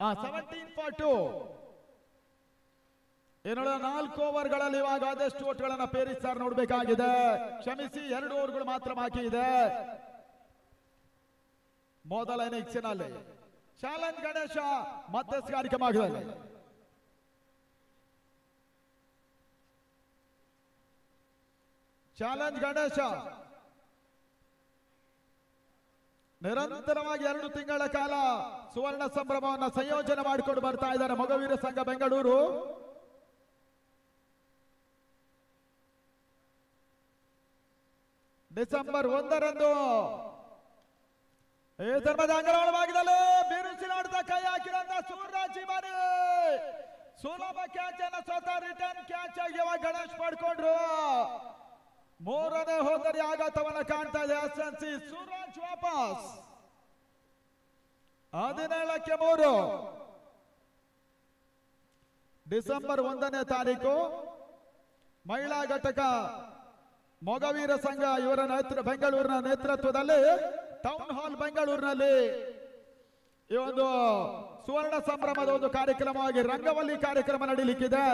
17 for 2. ಇನ್ನುಳಿದ 4 ಓವರ್ಗಳಲ್ಲಿ ಇವಾಗ ಆದಷ್ಟು ಓಟ್ಗಳನ್ನ ಪೇರಿಸ್ತಾರೆ ನೋಡಬೇಕಾಗಿದೆ. ಕ್ಷಮಿಸಿ, 2 ಓವರ್ಗಳು ಮಾತ್ರ ಬಾಕಿ ಇದೆ ಮೊದಲ ಇನ್ನಿಂಗ್ಸಿನಲ್ಲಿ. ಚಾಲೆಂಜ್ ಗಣೇಶ ಮತ್ತೆ ಕಾರ್ಯಕ್ರಮದಲ್ಲಿ ಚಾಲೆಂಜ್ ಗಣೇಶ ನಿರಂತರವಾಗಿ 2 ತಿಂಗಳ ಕಾಲ ಸುವರ್ಣ ಸಂಭ್ರಮವನ್ನು ಸಂಯೋಜನೆ ಮಾಡಿಕೊಂಡು ಬರ್ತಾ ಇದ್ದಾರೆ ಮೊಗವೀರ ಸಂಘ ಬೆಂಗಳೂರು. ಡಿಸೆಂಬರ್ 1ರಂದು ಈ ಧರ್ಮದ ಅಂಗನವಾಳ ಭಾಗದಲ್ಲಿ ಬಿರುಸಿನಾಡ್ತಾ ಕೈ ಹಾಕಿರಂತ ಸೂರ್ಯರಾಜ್ ಬಾರಿ ಸುಲಭ ಕ್ಯಾಚ್ ಅನ್ನ ಸ್ವತಃ ರಿಟರ್ನ್ ಕ್ಯಾಚ್ ಆಗಿ ಗಣೇಶ್ ಪಡ್ಕೊಂಡ್ರು. 3ನೇ ಹೋದರಿ ಆಘಾತವನ್ನ ಕಾಣ್ತಾ ಇದೆ ಎಸ್ಎನ್ಸಿ. ಸೂರಜ್ ವಾಪಸ್ 17ಕ್ಕೆ 3 ಡಿಸೆಂಬರ್ 1ನೇ ತಾರೀಕು ಮಹಿಳಾ ಘಟಕ ಮೊಗವೀರ ಸಂಘ ಇವರ ಬೆಂಗಳೂರಿನ ನೇತೃತ್ವದಲ್ಲಿ ಟೌನ್ ಹಾಲ್ ಬೆಂಗಳೂರಿನಲ್ಲಿ ಈ ಒಂದು ಸುವರ್ಣ ಸಂಭ್ರಮದ ಒಂದು ಕಾರ್ಯಕ್ರಮವಾಗಿ ರಂಗವಲ್ಲಿ ಕಾರ್ಯಕ್ರಮ ನಡೆಯಲಿಕ್ಕಿದೆ.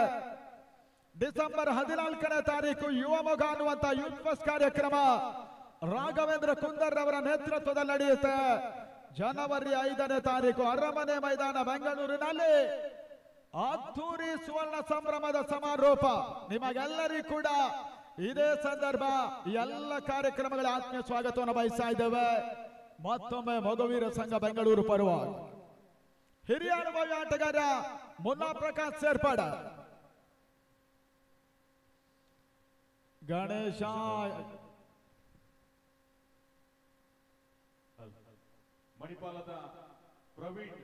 ಡಿಸೆಂಬರ್ 14ನೇ ತಾರೀಕು ಯುವ ಮೊಗ ಅನ್ನುವಂತ ಯೂತ್ ಫಸ್ಟ್ ಕಾರ್ಯಕ್ರಮ ರಾಘವೇಂದ್ರ ಕುಂದರ್ ಅವರ ನೇತೃತ್ವದಲ್ಲಿ ನಡೆಯುತ್ತೆ. ಜನವರಿ 5ನೇ ತಾರೀಕು ಅರಮನೆ ಮೈದಾನ ಬೆಂಗಳೂರಿನಲ್ಲಿ ಅದ್ದೂರಿ ಸುವರ್ಣ ಸಂಭ್ರಮದ ಸಮಾರೋಪ. ನಿಮಗೆಲ್ಲರಿಗೂ ಕೂಡ ಇದೇ ಸಂದರ್ಭ ಎಲ್ಲ ಕಾರ್ಯಕ್ರಮಗಳ ಆತ್ಮೀಯ ಸ್ವಾಗತವನ್ನು ಬಯಸ್ತಾ ಇದ್ದೇವೆ. ಮತ್ತೊಮ್ಮೆ ಮೊಗವೀರ ಸಂಘ ಬೆಂಗಳೂರು ಪರವಾಗಿ ಹಿರಿಯ ಅನುಭವಿ ಆಟಗಾರ ಮುನ್ನಾ ಪ್ರಕಾಶ್ ಸೇರ್ಪಾಡ, ಗಣೇಶ ಮಣಿಪಾಲದ ಪ್ರವೀಣ್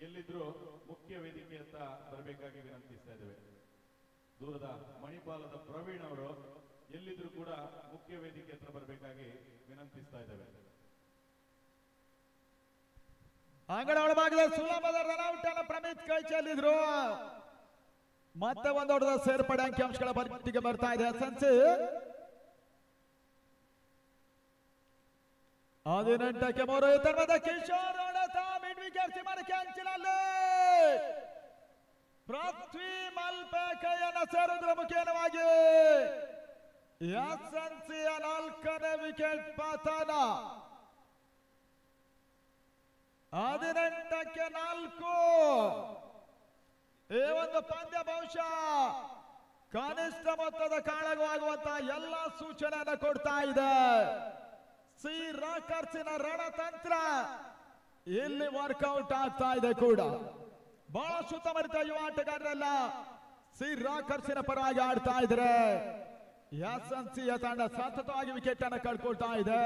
ಎಲ್ಲಿದ್ರು ಮುಖ್ಯ ವೇದಿಕೆ ಅಂತ ಬರಬೇಕಾಗಿ ವಿನಂತಿಸ್ತಾ ಇದ್ದೇವೆ. ದೂರದ ಮಣಿಪಾಲದ ಪ್ರವೀಣ್ ಅವರು ಎಲ್ಲಿದ್ರು ಕೂಡ ಮುಖ್ಯ ವೇದಿಕೆ ಹತ್ರ ಬರಬೇಕಾಗಿ ವಿನಂತಿಸ್ತಾ ಇದ್ದೇವೆ. ಅಂಗಡ ಒಳಭಾಗದ ಸುಲಭದ ರನೌಟ್ ಅನ್ನು ಪ್ರಮಿತ್ ಕೈ ಚೆಲ್ಲಿದ್ರು. ಮತ್ತೆ ಒಂದು ಹೊಡೆದ ಸೇರ್ಪಡೆ ಅಂಕಿಅಂಶಗಳ ಪಟ್ಟಿಗೆ ಬರ್ತಾ ಇದೆ. ಎಸ್ಎನ್ಸಿ 18ಕ್ಕೆ 3 ಎತ್ತರದ ಕಿಶೋರ್ ಹೊಡೆತ ಮಿಡ್ ವಿಕೆಟ್ ಸೀಮಾರಕ್ಕೆ ಅಂಚಿನಲ್ಲಿ ಪೃಥ್ವಿ ಮಲ್ಪೆ ಕೈಯನ್ನು ಸೇರಿದ್ರ ಮುಖೇನವಾಗಿ ಎಸ್ಎನ್ಸಿಯ 4ನೇ ವಿಕೆಟ್ ಪತನ. 18ಕ್ಕೆ 4. ಈ ಒಂದು ಪಂದ್ಯ ಬಹುಶಃ ಕನಿಷ್ಠ ಮೊತ್ತದ ಕಾಳಗವಾಗುವಂತಹ ಎಲ್ಲ ಸೂಚನೆಯನ್ನು ಕೊಡ್ತಾ ಇದೆ. ಸಿ ರಾಕರ್ಸಿನ ರಣತಂತ್ರ ಇಲ್ಲಿ ವರ್ಕೌಟ್ ಆಗ್ತಾ ಇದೆ ಕೂಡ. ಬಹಳ ಸುತ್ತಮರಿತ ಯುವ ಆಟಗಾರರೆಲ್ಲ ಸಿ ರಾಕರ್ಸಿನ ಪರವಾಗಿ ಆಡ್ತಾ ಇದ್ರೆ ಎಸ್ಎನ್ಸಿಯ ತಂಡ ಸತತವಾಗಿ ವಿಕೆಟ್ ಅನ್ನು ಕಳ್ಕೊಳ್ತಾ ಇದೆ.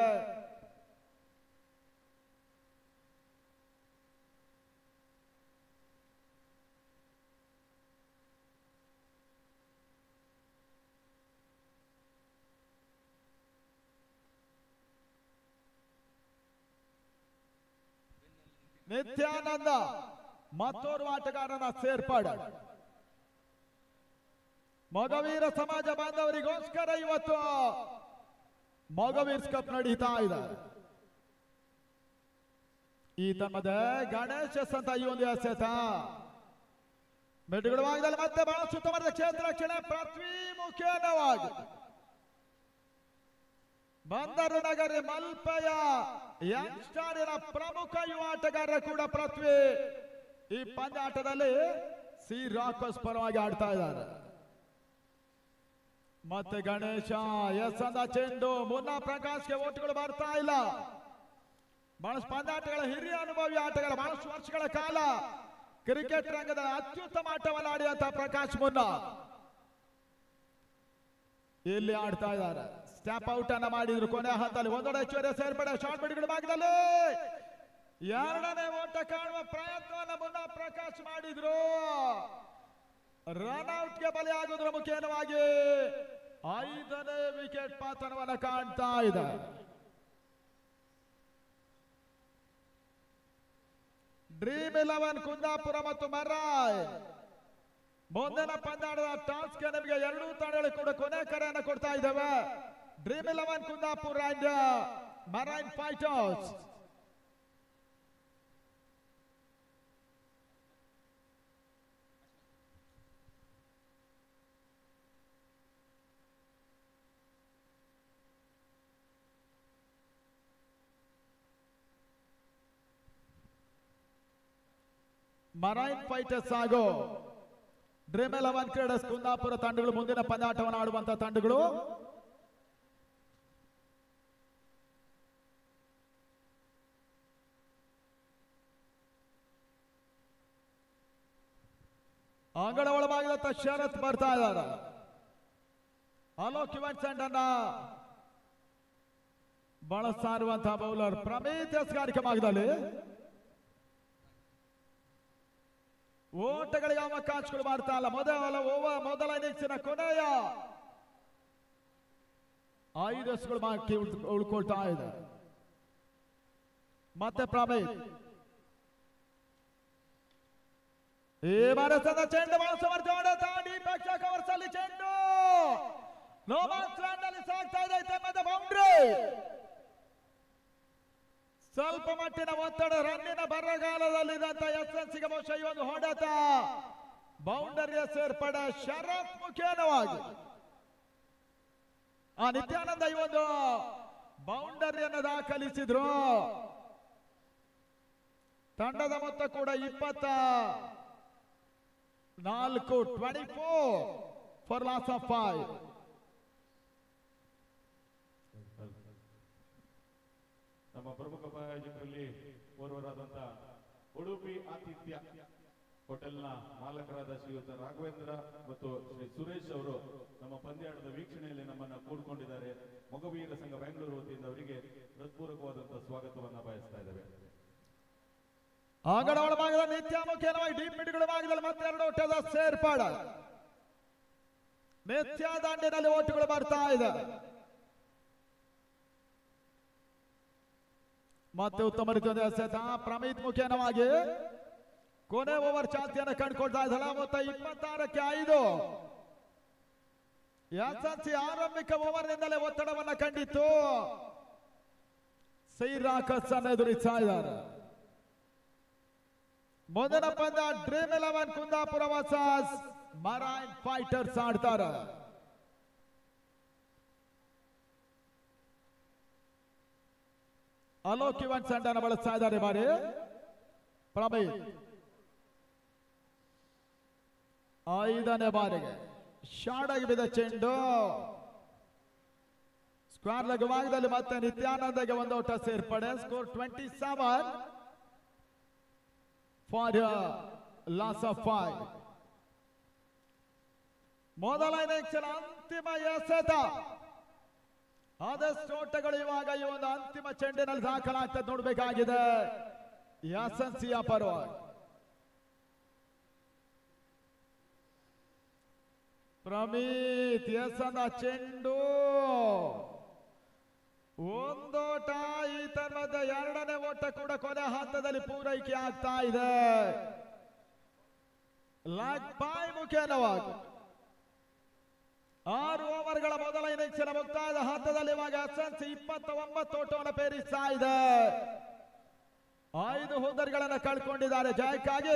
ನಿತ್ಯಾನಂದ ಮತ್ತೋರ್ವ ಆಟಗಾರನ ಸೇರ್ಪಾಡು. ಮೊಗವೀರ ಸಮಾಜ ಬಾಂಧವರಿಗೋಸ್ಕರ ಇವತ್ತು ಮೊಗವೀರ್ಸ್ ಕಪ್ ನಡೀತಾ ಇದೆ. ಈ ತಮ್ಮದ ಗಣೇಶ ಅಂತ ಈ ಒಂದು ಎಸೆತ ಮೆಟ್ಟುಗಳ ಭಾಗದಲ್ಲಿ ಮತ್ತೆ ಬಹಳ ಸುತ್ತಮುತ್ತ ಕ್ಷೇತ್ರ ರಕ್ಷಣೆ ಪೃಥ್ವಿ ಮುಖೇನವಾಗಿ ಬಂದರು ನಗರಿ ಮಲ್ಪೆಯ ಯಂಗ್ಸ್ಟಾರಿನ ಪ್ರಮುಖ ಯುವ ಆಟಗಾರ ಕೂಡ ಪೃಥ್ವಿ ಈ ಪಂದ್ಯಾಟದಲ್ಲಿ ಸಿ ರಾಕರ್ಸ್ ಪರವಾಗಿ ಆಡ್ತಾ ಇದ್ದಾರೆ. ಮತ್ತೆ ಗಣೇಶ ಎಸ್ ಅಂದ ಚೆಂಡು ಮುನ್ನಾ ಪ್ರಕಾಶ್ಗೆ ಓಟುಗಳು ಬರ್ತಾ ಇಲ್ಲ. ಬಹಳಷ್ಟು ಪಂದ್ಯಾಟಗಳ ಹಿರಿಯ ಅನುಭವಿ ಆಟಗಾರ, ಬಹಳಷ್ಟು ವರ್ಷಗಳ ಕಾಲ ಕ್ರಿಕೆಟ್ ರಂಗದ ಅತ್ಯುತ್ತಮ ಆಟವನ್ನು ಆಡಿದಂತಹ ಪ್ರಕಾಶ್ ಮುನ್ನಾ ಇಲ್ಲಿ ಆಡ್ತಾ ಇದ್ದಾರೆ. ಸ್ಟ್ಯಾಪ್ ಔಟ್ ಅನ್ನ ಮಾಡಿದ್ರು ಕೊನೆ ಹಂತದಲ್ಲಿ. ಒಂದೊಡೆ ಹೆಚ್ಚುವರಿ ಸೇರ್ಪಡೆ ಶಾರ್ಟ್ ಬಿಡ್ಗಳ ಭಾಗದಲ್ಲಿ 2ನೇ ಓಟ ಕಾಣುವ ಪ್ರಯತ್ನವನ್ನು ಮುನ್ನಾ ಪ್ರಕಾಶ್ ಮಾಡಿದ್ರು. ರನ್ಔಟ್ಗೆ ಬಲಿಯಾಗುವುದರ ಮುಖೇನವಾಗಿ 5ನೇ ವಿಕೆಟ್ ಪತನವನ್ನು ಕಾಣ್ತಾ ಇದೆ. ಡ್ರೀಮ್ 11 ಕುಂದಾಪುರ ಮತ್ತು ಮರಾಯ್ ಮುಂದಿನ ಪಂದ್ಯಾಟದ ಟಾಸ್ಗೆ ನಿಮಗೆ ಎರಡೂ ತಂಡಗಳು ಕೂಡ ಕೊನೆ ಕರೆಯನ್ನು ಕೊಡ್ತಾ ಇದ್ದಾವೆ. Dream 11 Kundapura and marine fighters. Marine fighters ಹಾಗೂ ಡ್ರೀಮ್ 11 ಕ್ರೀಡರ್ಸ್ ಕುಂದಾಪುರ ತಂಡಗಳು ಮುಂದಿನ ಪಂದ್ಯಾಟವನ್ನು ಆಡುವಂತಹ ತಂಡಗಳು. ಅಂಗಡ ಒಳಭಾಗದ ಶರತ್ ಬರ್ತಾ ಇದ್ದಾರೆ. ಅಲೋಕ್ ಇವೆಂಟ್ ಸೆಂಟರ್ನ ಬಳಸ್ತಾ ಇರುವಂತಹ ಬೌಲರ್ ಪ್ರಮೇತ್ ಕಾರ್ಯಕ್ರಮದಲ್ಲಿ ಓಟಗಳಿಗೆ ಅವಕಾಶಗಳು ಮಾಡ್ತಾ ಇಲ್ಲ. ಮೊದಲ ಇನ್ನಿಂಗ್ಸಿನ ಕೊನೆಯ 5 ರನ್ಗಳು ಬಾಕಿ ಉಳ್ಕೊಳ್ತಾ ಇದೆ. ಮತ್ತೆ ಪ್ರಮೇತ್ ಈ ಮನಸ್ಸದ ಚೆಂಡು ಬಹಳ ಸಮರ್ಥವಾದ ದೀಪಕ್ ಕವರ್ಸಲ್ಲಿ ಚೆಂಡು ನೋಮಾಕ್ಸ್ ನಲ್ಲಿ ಸಾಗ್ತಾ ಇದೆ ತಮ್ಮದ ಬೌಂಡ್ರಿ. ಸ್ವಲ್ಪ ಮಟ್ಟಿನ ಒತ್ತಡ ರನ್ನಿನ ಬರಗಾಲದಲ್ಲಿದ್ದಂತ ಎಸ್ಎನ್ಸಿಗೆ ಬಹುಶಃ ಈ ಒಂದು ಹೊಡೆತ ಬೌಂಡರಿಯ ಸೇರ್ಪಡೆ ಶರತ್ ಮುಖೇನವಾಗಿ ಆ ನಿತ್ಯಾನಂದ ಈ ಒಂದು ಬೌಂಡರಿಯನ್ನು ದಾಖಲಿಸಿದ್ರು. ತಂಡದ ಮೊತ್ತ ಕೂಡ 24 ಫಾರ್ ಲಾಸ್ ಆಫ್ 5. ನಮ್ಮ ಪ್ರಮುಖ ಪ್ರಾಯೋಜಕರಲ್ಲಿ ಓರ್ವರಾದಂತ ಉಡುಪಿ ಆತಿಥ್ಯ ಹೋಟೆಲ್ನ ಮಾಲಕರಾದ ಶ್ರೀಯುತ ರಾಘವೇಂದ್ರ ಮತ್ತು ಶ್ರೀ ಸುರೇಶ್ ಅವರು ನಮ್ಮ ಪಂದ್ಯಾಟದ ವೀಕ್ಷಣೆಯಲ್ಲಿ ನಮ್ಮನ್ನ ಕೂಡ್ಕೊಂಡಿದ್ದಾರೆ. ಮೊಗವೀರ ಸಂಘ ಬೆಂಗಳೂರು ವತಿಯಿಂದ ಅವರಿಗೆ ಹೃತ್ಪೂರ್ವಕವಾದಂತಹ ಸ್ವಾಗತವನ್ನ ಬಯಸ್ತಾ ಇದ್ದೇವೆ. ಅಂಗಡ ಒಳಭಾಗದ ನಿತ್ಯ ಮುಖ್ಯವಾಗಿ ಡೀಪ್ ಮಿಡ್ಗಳ ಭಾಗದಲ್ಲಿ ಮತ್ತೆ 2 ಓಟದ ಸೇರ್ಪಾಡ. ನಿತ್ಯ ದಾಂಡಿನಲ್ಲಿ ಓಟುಗಳು ಬರ್ತಾ ಇದೆ. ಮತ್ತೆ ಉತ್ತಮ ರೀತಿಯ ಎಸೆತ ಪ್ರಮೀತ್ ಮುಖೇನವಾಗಿ ಕೊನೆ ಓವರ್ ಚಾಲ್ತಿಯನ್ನು ಕಂಡುಕೊಳ್ತಾ ಇದ್ದಲ್ಲ. ಮೊತ್ತ 26-5. ಎಸ್ಎನ್ಸಿ ಆರಂಭಿಕ ಓವರ್ನಿಂದಲೇ ಒತ್ತಡವನ್ನ ಕಂಡಿತ್ತು. ಸೈರಾಕಸ್ ಅನ್ನು ಎದುರಿಸ್ತಾ ಇದ್ದಾರೆ. ಮೊದಲ ಪಂದ್ಯ dream 11 Kundapura versus marine fighters ಆಡ್ತಾರೆ. ಅಲೋಕ್ ಇವೆಂಟ್ಸ್ ಅನ್ನು ಬಳಸ್ತಾ ಇದ್ದಾರೆ ಬಾರಿ ಪ್ರಮೀತ್. 5ನೇ ಬಾರಿಗೆ ಶಾರ್ಟ್ ಆಗಿ ಬಿದ್ದ ಚೆಂಡು ಸ್ಕ್ವೇರ್ ಲೆಗ್ ಭಾಗದಲ್ಲಿ ಮತ್ತೆ ನಿತ್ಯಾನಂದಗೆ ಒಂದು ಓಟ ಸೇರ್ಪಡೆ. Score 27 for loss of 5. ಮೊದಲ ಇನ್ನಿಂಗ್ಸ್ ಅಂತಿಮ ಎಸೆತ. ಆದಷ್ಟು ಓಟಗಳು ಇವಾಗ ಈ ಒಂದು ಅಂತಿಮ ಚೆಂಡಿನಲ್ಲಿ ದಾಖಲಾಗ್ತದೆ ನೋಡಬೇಕಾಗಿದೆ ಎಸ್ಎನ್ಸಿಯ ಪರವಾಗಿ. ಪ್ರಮೀತ್ ಎಸೆದ ಚೆಂಡು ಒಂದೋಟ. ಈ ತರಹದ 2ನೇ ಓಟ ಕೂಡ ಕೊನೆ ಹಂತದಲ್ಲಿ ಪೂರೈಕೆ ಆಗ್ತಾ ಇದೆ. ಲೆಗ್ ಬೈ ಮುಖೇನವಾಗಿ 6 ಓವರ್ಗಳ ಮೊದಲ ಇನ್ನಿಂಗ್ಸಿನ ಮುಕ್ತಾಯದ ಹಂತದಲ್ಲಿ ಇವಾಗ ಎಸ್ಎನ್ಸಿ 29 ಓಟವನ್ನು ಪೇರಿಸ್ತಾ ಇದೆ. 5 ಹುದ್ದರ್ಗಳನ್ನು ಕಳ್ಕೊಂಡಿದ್ದಾರೆ. ಜಯಕ್ಕಾಗಿ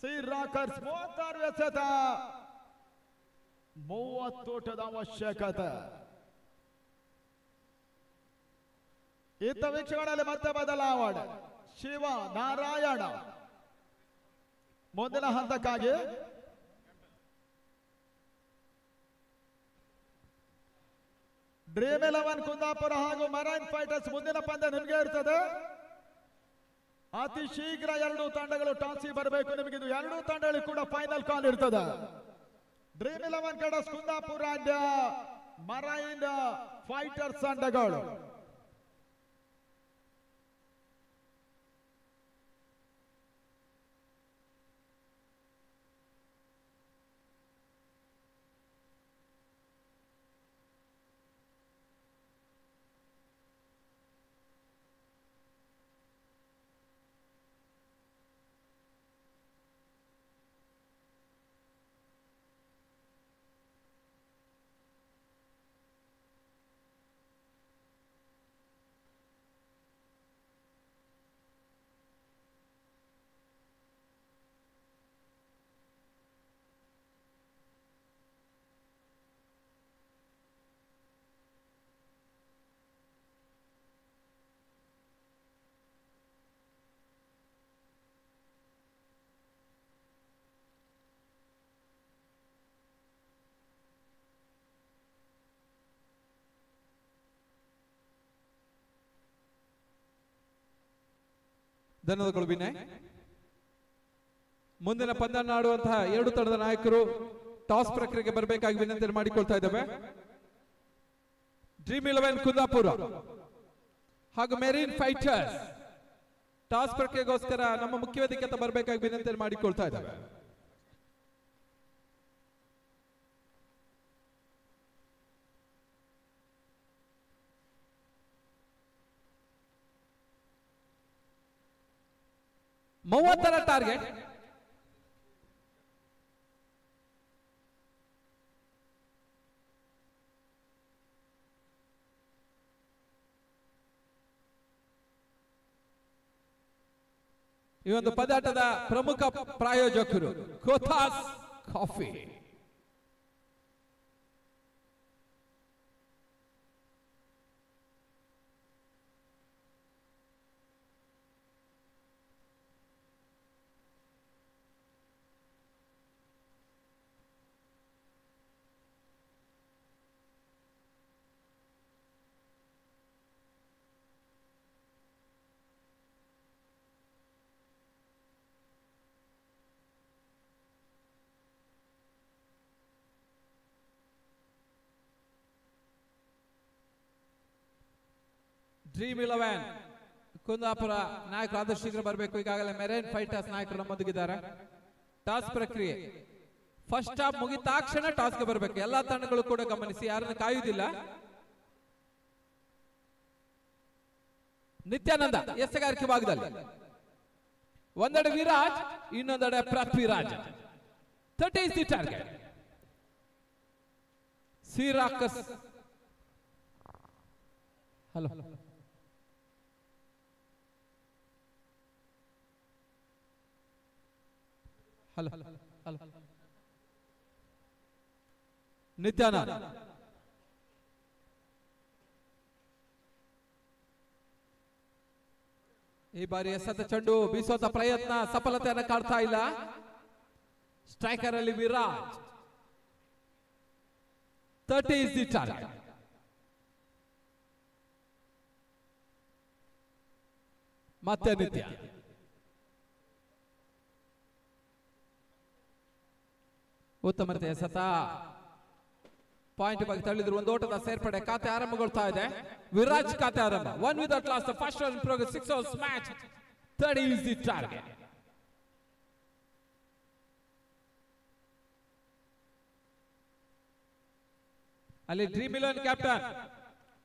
ಸಿ ರಾಕರ್ಸ್ 36 ಎಸೆತ 30 ಓಟದ ಅವಶ್ಯಕತೆ. ಇತ್ತ ವೀಕ್ಷಕರಲ್ಲಿ ಮತ್ತೆ ಬದಲಾವಣೆ. ಶಿವ ನಾರಾಯಣ ಮುಂದಿನ ಹಂತಕ್ಕಾಗಿ ಡ್ರೀಮ್ 11 ಕುಂದಾಪುರ ಹಾಗೂ ಮರೈನ್ ಫೈಟರ್ಸ್ ಮುಂದಿನ ಪಂದ್ಯ ನಿಮಗೆ ಇರ್ತದೆ. ಅತಿ ಶೀಘ್ರ 2 ತಂಡಗಳು ಟಾಸಿ ಬರಬೇಕು. ನಿಮಗೆ ಇದು 2 ತಂಡಗಳಿಗೆ ಕೂಡ ಫೈನಲ್ ಕಾಲ್ ಇರ್ತದೆ. ಡ್ರೀಮ್ 11 ಕಡಸ್ ಕುಂದಾಪುರ ಅಂಡ್ ಮರೈನ್ ಫೈಟರ್ಸ್ ತಂಡಗಳು. ಧನ್ಯವಾದಗಳು ವಿನಯ್. ಮುಂದಿನ ಪಂದ್ಯ ಆಡುವಂತಹ 2 ತಂಡದ ನಾಯಕರು ಟಾಸ್ ಪ್ರಕ್ರಿಯೆಗೆ ಬರಬೇಕಾಗಿ ವಿನಂತಿ ಮಾಡಿಕೊಳ್ತಾ ಇದ್ದೇವೆ. ಡ್ರೀಮ್ 11 ಕುಂದಾಪುರ ಹಾಗೂ ಮೆರೀನ್ ಫೈಟರ್ಸ್ ಟಾಸ್ ಪ್ರಕ್ರಿಯೆಗೋಸ್ಕರ ನಮ್ಮ ಮುಖ್ಯ ವೇದಿಕೆ ಬರಬೇಕಾಗಿ ವಿನಂತಿ ಮಾಡಿಕೊಳ್ತಾ ಇದ್ದೇವೆ. ಮೂವತ್ತರ ಟಾರ್ಗೆಟ್ ಈ ಒಂದು ಪಂದ್ಯಾಟದ ಪ್ರಮುಖ ಪ್ರಾಯೋಜಕರು ಕೋಥಾಸ್ ಕಾಫಿ. ಡ್ರೀಮ್ 11 ಕುಂದಾಪುರ ನಾಯಕರು ಆದಷ್ಟು ಶೀಘ್ರ ಬರಬೇಕು. ಈಗಾಗಲೇ ಮೆರೈನ್ ಫೈಟರ್ಸ್ ನಾಯಕರು ನಮ್ಮೊಂದಿಗಿದ್ದಾರೆ. ಟಾಸ್ ಪ್ರಕ್ರಿಯೆ ಫಸ್ಟ್ ಹಾಫ್ ಮುಗಿತಾಕ್ಷಣ ಟಾಸ್ಗೆ ಬರಬೇಕು. ಎಲ್ಲಾ ತಂಡಗಳು ಕೂಡ ಗಮನಿಸಿ, ಯಾರನ್ನು ಕಾಯುವುದಿಲ್ಲ. ನಿತ್ಯಾನಂದ ಎಸೆಗಾರಿಕೆ ಭಾಗದಲ್ಲಿ ಒಂದೆಡೆ ವಿರಾಜ್, ಇನ್ನೊಂದೆಡೆ ಪೃಥ್ವಿರಾಜ್. 30 is the target. ಸಿರಾಕಸ್ ಹಲೋ ಹಲೋ ಹಲೋ ನಿತ್ಯಾನಂದ ಈ ಬಾರಿ ಎಸೆದ ಚೆಂಡು ಬೀಸೋತ ಪ್ರಯತ್ನ ಸಫಲತೆಯನ್ನು ಕಾಡ್ತಾ ಇಲ್ಲ. ಸ್ಟ್ರೈಕರ್ ಅಲ್ಲಿ ವಿರಾಜ್. 30 is the target. ಮತ್ತೆ ನಿತ್ಯ ಉತ್ತಮ ರೀತಿಯ ಎಸೆತ. ಪಾಯಿಂಟ್ ಬಗ್ಗೆ ತಳ್ಳಿದ್ರು. ಒಂದು ಓಟದ ಸೇರ್ಪಡೆ ಖಾತೆ ಆರಂಭಗೊಳ್ತಾ ಇದೆ. ವಿರಾಜ್ ಖಾತೆ ಆರಂಭ. 1 without loss, the first run in progress, 6 overs match. 30 is the target. ಅಲ್ಲಿ ಡ್ರೀಮ್ 11 ಕ್ಯಾಪ್ಟನ್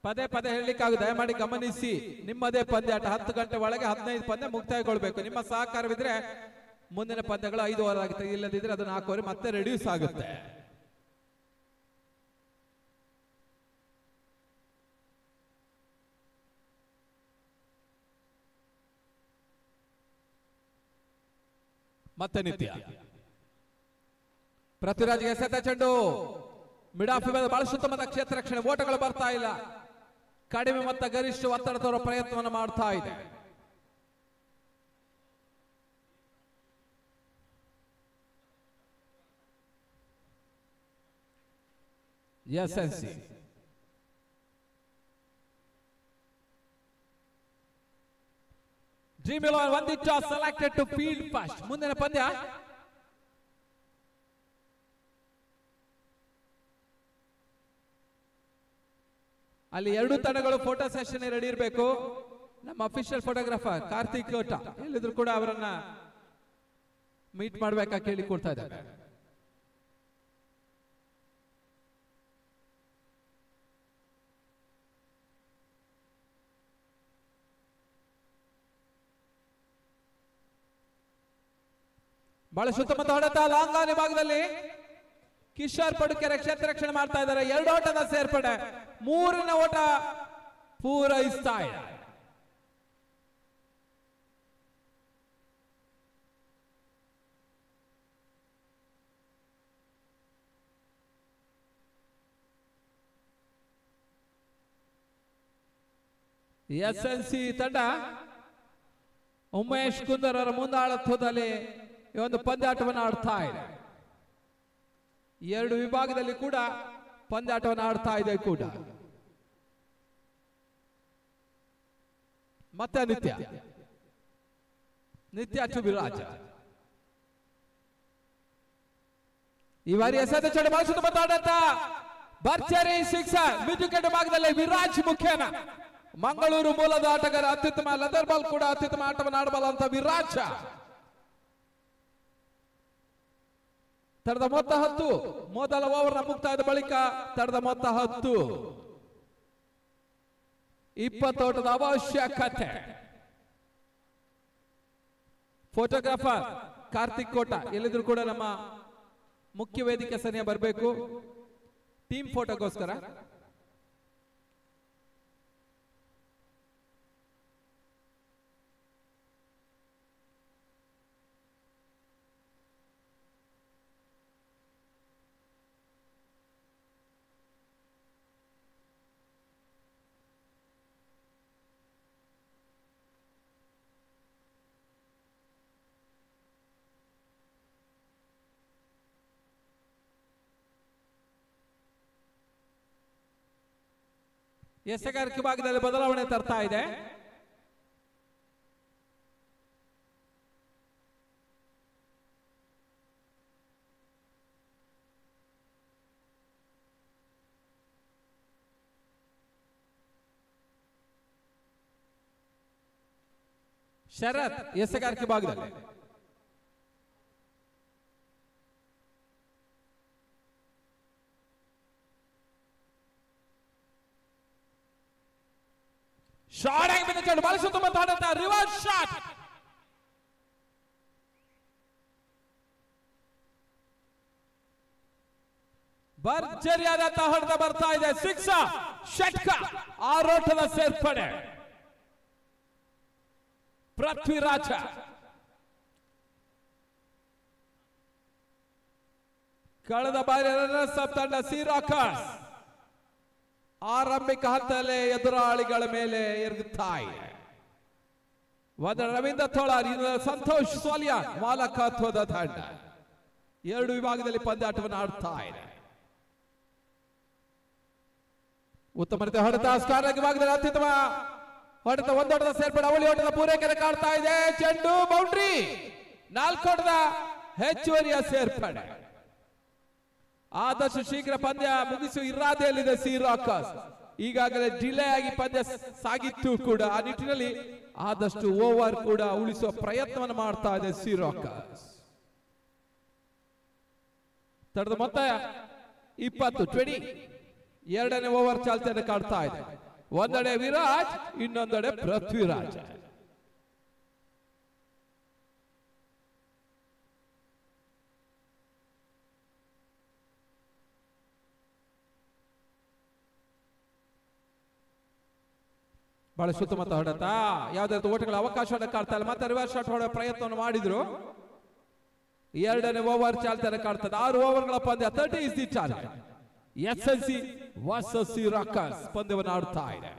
ಪದೇ ಪದೇ ಹೇಳಲಿಕ್ಕಾಗ ದಯಮಾಡಿ ಗಮನಿಸಿ. ನಿಮ್ಮದೇ ಪಂದ್ಯಾಟ 10 ಗಂಟೆ ಒಳಗೆ 15 ಪಂದ್ಯ ಮುಕ್ತಾಯಗೊಳ್ಬೇಕು. ನಿಮ್ಮ ಸಹಕಾರವಿದ್ರೆ ಮುಂದಿನ ಪಂದ್ಯಗಳು 5 ಓವರ್ ಆಗುತ್ತೆ, ಇಲ್ಲದಿದ್ರೆ ಅದು 4 ಓವರ್ ಮತ್ತೆ ರೆಡ್ಯೂಸ್ ಆಗುತ್ತೆ. ಮತ್ತೆ ನಿತ್ಯ ಪೃಥ್ವಿರಾಜ್ಗೆ ಎಸೆತ ಚೆಂಡು ಮಿಡ್ ಆಫ್ ಬಹಳ ಉತ್ತಮದ ಕ್ಷೇತ್ರ ರಕ್ಷಣೆ. ಓಟಗಳು ಬರ್ತಾ ಇಲ್ಲ. ಕಡಿಮೆ ಮತ್ತು ಗರಿಷ್ಠ ಒತ್ತಡ ತರುವ ಪ್ರಯತ್ನವನ್ನು ಮಾಡ್ತಾ ಇದೆ. ಎಸ್ಎನ್ಸಿ dream 11 one toss selected to field first. ಮುಂದಿನ ಪಂದ್ಯ ಅಲ್ಲಿ ಎರಡು ತಂಡಗಳು ಫೋಟೋ ಸೆಷನ್ ರೆಡಿ ಇರಬೇಕು. ನಮ್ಮ ಅಫಿಷಿಯಲ್ ಫೋಟೋಗ್ರಾಫರ್ ಕಾರ್ತಿಕ್ ಕೋಟ ಎಲ್ಲಿದ್ರು ಕೂಡ ಅವರನ್ನ ಮೀಟ್ ಮಾಡ್ಬೇಕಾ ಕೇಳಿಕೊಡ್ತಾ ಇದ್ದಾರೆ. ಬಹಳ ಸುತ್ತಮುತ್ತ ಹೊಡೆತ ಲಾಂಗಾನಿ ಭಾಗದಲ್ಲಿ ಕಿಶೋರ್ ಪಡುಕೆರೆ ಕ್ಷೇತ್ರ ರಕ್ಷಣೆ ಮಾಡ್ತಾ ಇದ್ದಾರೆ. 2 ಓಟದ ಸೇರ್ಪಡೆ, 3ನೇ ಓಟ ಪೂರೈಸ್ತಾ ಇದೆ. ಎಸ್ಎನ್ಸಿ ತಂಡ ಉಮೇಶ್ ಕುಂದರ್ ಅವರ ಮುಂದಾಳತ್ವದಲ್ಲಿ ಈ ಒಂದು ಪಂದ್ಯಾಟವನ್ನು ಆಡ್ತಾ ಇದೆ. 2 ವಿಭಾಗದಲ್ಲಿ ಕೂಡ ಪಂದ್ಯಾಟವನ್ನು ಆಡ್ತಾ ಇದೆ ಕೂಡ. ಮತ್ತೆ ನಿತ್ಯ ಟು ವಿರಾಜ್. ಈ ಬಾರಿ ಎಸೆದ ಚೆಂಡು ಬಳಸುತ್ತ ಮಾತಾಡತ್ತ ಭರ್ಜರಿ ಸಿಕ್ಸರ್. ಮಿಡ್ವಿಕೆಟ್ ಭಾಗದಲ್ಲಿ ವಿರಾಜ್ ಮುಖ್ಯನ. ಮಂಗಳೂರು ಮೂಲದ ಆಟಗಾರ, ಅತ್ಯುತ್ತಮ ಲೆದರ್ ಬಾಲ್ ಕೂಡ ಅತ್ಯುತ್ತಮ ಆಟವನ್ನು ಆಡಬಲ್ಲ ವಿರಾಜ್. ತಡದ ಮೊತ್ತ 10. ಮೊದಲ ಓವರ್ನ ಮುಕ್ತಾಯದ ಬಳಿಕ ತಡದ ಮೊತ್ತ 10. 20 ಓಟದ ಅವಶ್ಯಕತೆ. ಫೋಟೋಗ್ರಾಫರ್ ಕಾರ್ತಿಕ್ ಕೋಟ ಎಲ್ಲಿದ್ರು ಕೂಡ ನಮ್ಮ ಮುಖ್ಯ ವೇದಿಕೆ ಸನಿಯ ಬರಬೇಕು ಟೀಮ್ ಫೋಟೋಗೋಸ್ಕರ. ಎಸೆಗಾರಿಕೆ ಭಾಗದಲ್ಲಿ ಬದಲಾವಣೆ ತರ್ತಾ ಇದೆ. ಶರತ್ ಎಸೆಗಾರಿಕೆ ಭಾಗದಲ್ಲಿ ಶಾಟ್ ಆಗಿ ಬಿದ್ದ ಬಾಲ್ ಸುತ್ತಮುತ್ತ ರಿವರ್ಸ್ ಶಾಟ್. ಭರ್ಜರಿಯಾದಂತಹ ಹೊಡೆತ ಬರ್ತಾ ಇದೆ. ಸಿಕ್ಸ ಷಟ್ಕ ಆರೋಟದ ಸೇರ್ಪಡೆ ಪೃಥ್ವಿರಾಜ. ಕಳೆದ ಬಾರಿ ರನ್ನರ್ಸ್ ಅಪ್ ತಂಡ ಸಿ ರಾಕರ್ಸ್ ಆರಂಭಿಕ ಹಂತದಲ್ಲೇ ಎದುರಾಳಿಗಳ ಮೇಲೆ ಎರಗುತ್ತಾ ಇದೆ. ರವೀಂದ್ರ ಥೋಳಾರ್, ಸಂತೋಷ್ ಸೋಲಿಯಾನ್ ಮಾಲಕತ್ವದ ತಂಡ ಎರಡು ವಿಭಾಗದಲ್ಲಿ ಪಂದ್ಯಾಟವನ್ನು ಆಡ್ತಾ ಇದೆ. ಉತ್ತಮ ರೀತಿಯ ಹೊಡೆತ ಸ್ಕಾರ್ ವಿಭಾಗದಲ್ಲಿ ಅತ್ಯುತ್ತಮ ಹೊಡೆತ, ಒಂದೊಡೆದ ಸೇರ್ಪಡೆ ಅವಳಿ ಓಟದ ಪೂರೈಕೆ ಕಾಡ್ತಾ ಇದೆ. ಚೆಂಡು ಬೌಂಡ್ರಿ, ನಾಲ್ಕೋಟದ ಹೆಚ್ಚುವರಿಯ ಸೇರ್ಪಡೆ. ಆದಷ್ಟು ಶೀಘ್ರ ಪಂದ್ಯ ಮುಗಿಸುವ ಇರಾದೆಯಲ್ಲಿದೆ ಸಿ ರಾಕರ್ಸ್. ಈಗಾಗಲೇ ಡಿಲೇ ಆಗಿ ಪಂದ್ಯ ಸಾಗಿತ್ತು ಕೂಡ, ಆ ನಿಟ್ಟಿನಲ್ಲಿ ಆದಷ್ಟು ಓವರ್ ಕೂಡ ಉಳಿಸುವ ಪ್ರಯತ್ನವನ್ನು ಮಾಡ್ತಾ ಇದೆ ಸಿ ರಾಕರ್ಸ್. ತಡೆದ ಮೊತ್ತ 20 ಎರಡನೇ ಓವರ್ ಚಾಲ್ತಿಯನ್ನು ಕಾಡ್ತಾ ಇದೆ. ಒಂದೆಡೆ ವಿರಾಜ್, ಇನ್ನೊಂದೆಡೆ ಪೃಥ್ವಿರಾಜ್. ಬಹಳ ಸುತ್ತಮುತ್ತ ಹೊಡೆತ, ಯಾವುದೇ ಓಟಗಳ ಅವಕಾಶವನ್ನು ಕಾಡ್ತಾ ಇಲ್ಲ. ಮತ್ತೆ ರಿವರ್ಸ್ ಶಾಟ್ ಹೊಡೆಯುವ ಪ್ರಯತ್ನವನ್ನು ಮಾಡಿದ್ರು. ಎರಡನೇ ಓವರ್ ಚಾಲ್ತಿಯನ್ನು ಕಾಡ್ತದೆ. 6 ಓವರ್ಗಳ ಪಂದ್ಯ, 30 is the target. SNC versus C Rockers ಪಂದ್ಯವನ್ನು ಆಡ್ತಾ ಇದೆ.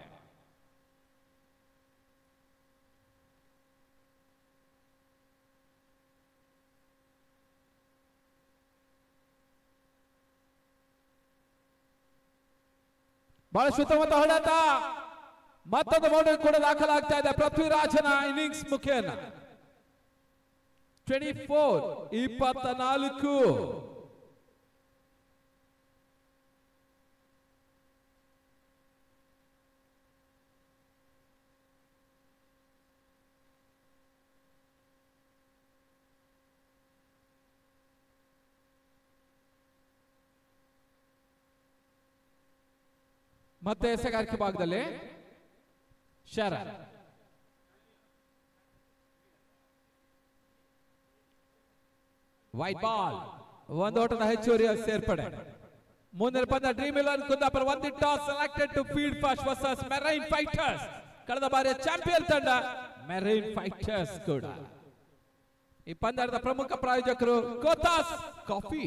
ಬಹಳ ಸುತ್ತಮುತ್ತ ಹೊಡೆತ, ಮತ್ತೊಂದು ಬೌಂಡರಿ ಕೂಡ ದಾಖಲಾಗ್ತಾ ಇದೆ ಪೃಥ್ವಿರಾಜನ ಇನ್ನಿಂಗ್ಸ್ ಮುಖೇನ. 24 ಮತ್ತೆ ಎಸೆಗಾರಿಕೆ ಭಾಗದಲ್ಲಿ ಶರತ್. ವೈಟ್ ಬಾಲ್, ಒಂದು ಓಟದ ಹೆಚ್ಚುವರಿಯ ಸೇರ್ಪಡೆ. ಮುಂದಿನ ಪಂದ್ಯ ಡ್ರೀಮ್ 11 ಕುಂದಾಪುರ. ಒಂದು toss selected to field first versus Marine Fighters. ಕಳೆದ ಬಾರಿಯ ಚಾಂಪಿಯನ್ ತಂಡ ಮೆರೈನ್ ಫೈಟರ್ಸ್ ಕೂಡ. ಈ ಪಂದ್ಯದ ಪ್ರಮುಖ ಪ್ರಾಯೋಜಕರು ಕೋತಾಸ್ ಕಾಫಿ.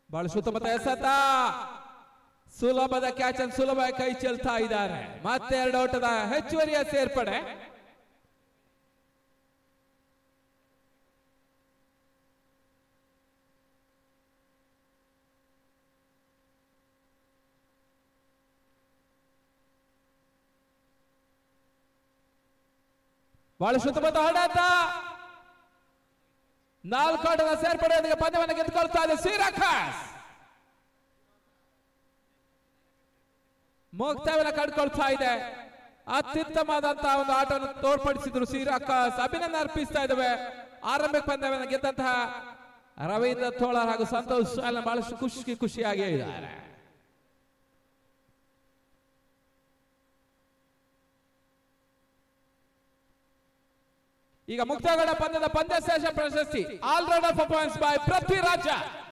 ಬಹಳ ಸುತ್ತಮುತ್ತ ಎಸೆತ, ಸುಲಭದ ಕ್ಯಾಚ್ ಅನ್ನು ಸುಲಭ ಕೈ ಚೆಲ್ತಾ ಇದ್ದಾರೆ. ಮತ್ತೆ 2 ಓಟದ ಹೆಚ್ಚುವರಿಯ ಸೇರ್ಪಡೆ. ಬಹಳ ಸುತ್ತಮುತ್ತ ಹೊಡೆತ, 4 ಓಟದ ಸೇರ್ಪಡೆಯೊಂದಿಗೆ ಪಂದ್ಯವನ್ನು ಗೆದ್ದುಕೊಳ್ತಾ ಇದೆ ಸಿ ರಾಕರ್ಸ್. ಮುಕ್ತಾಯವನ್ನು ಕಂಡುಕೊಳ್ತಾ ಇದೆ. ಅತ್ಯುತ್ತಮವಾದಂತಹ ಒಂದು ಆಟವನ್ನು ತೋರ್ಪಡಿಸಿದ್ರು ಸಿ ರಾಕರ್ಸ್. ಅಭಿನಂದನೆ ಅರ್ಪಿಸ್ತಾ ಇದ್ದೇವೆ. ಆರಂಭಿಕ ಪಂದ್ಯವನ್ನು ಗೆದ್ದಂತಹ ರವೀಂದ್ರ ಥೋಳಾರ್ ಹಾಗೂ ಸಂತೋಷ್ ಬಹಳಷ್ಟು ಖುಷಿಯಾಗಿಯೇ ಇದ್ದಾರೆ. ಈಗ ಮುಕ್ತಾಯಗೊಂಡ ಪಂದ್ಯದ ಪಂದ್ಯ ಶ್ರೇಷ್ಠ ಪ್ರಶಸ್ತಿ ಆಲ್ರೌಂಡರ್ ಪರ್ಫಾರ್ಮೆನ್ಸ್ ಬೈ ಪೃಥ್ವಿರಾಜ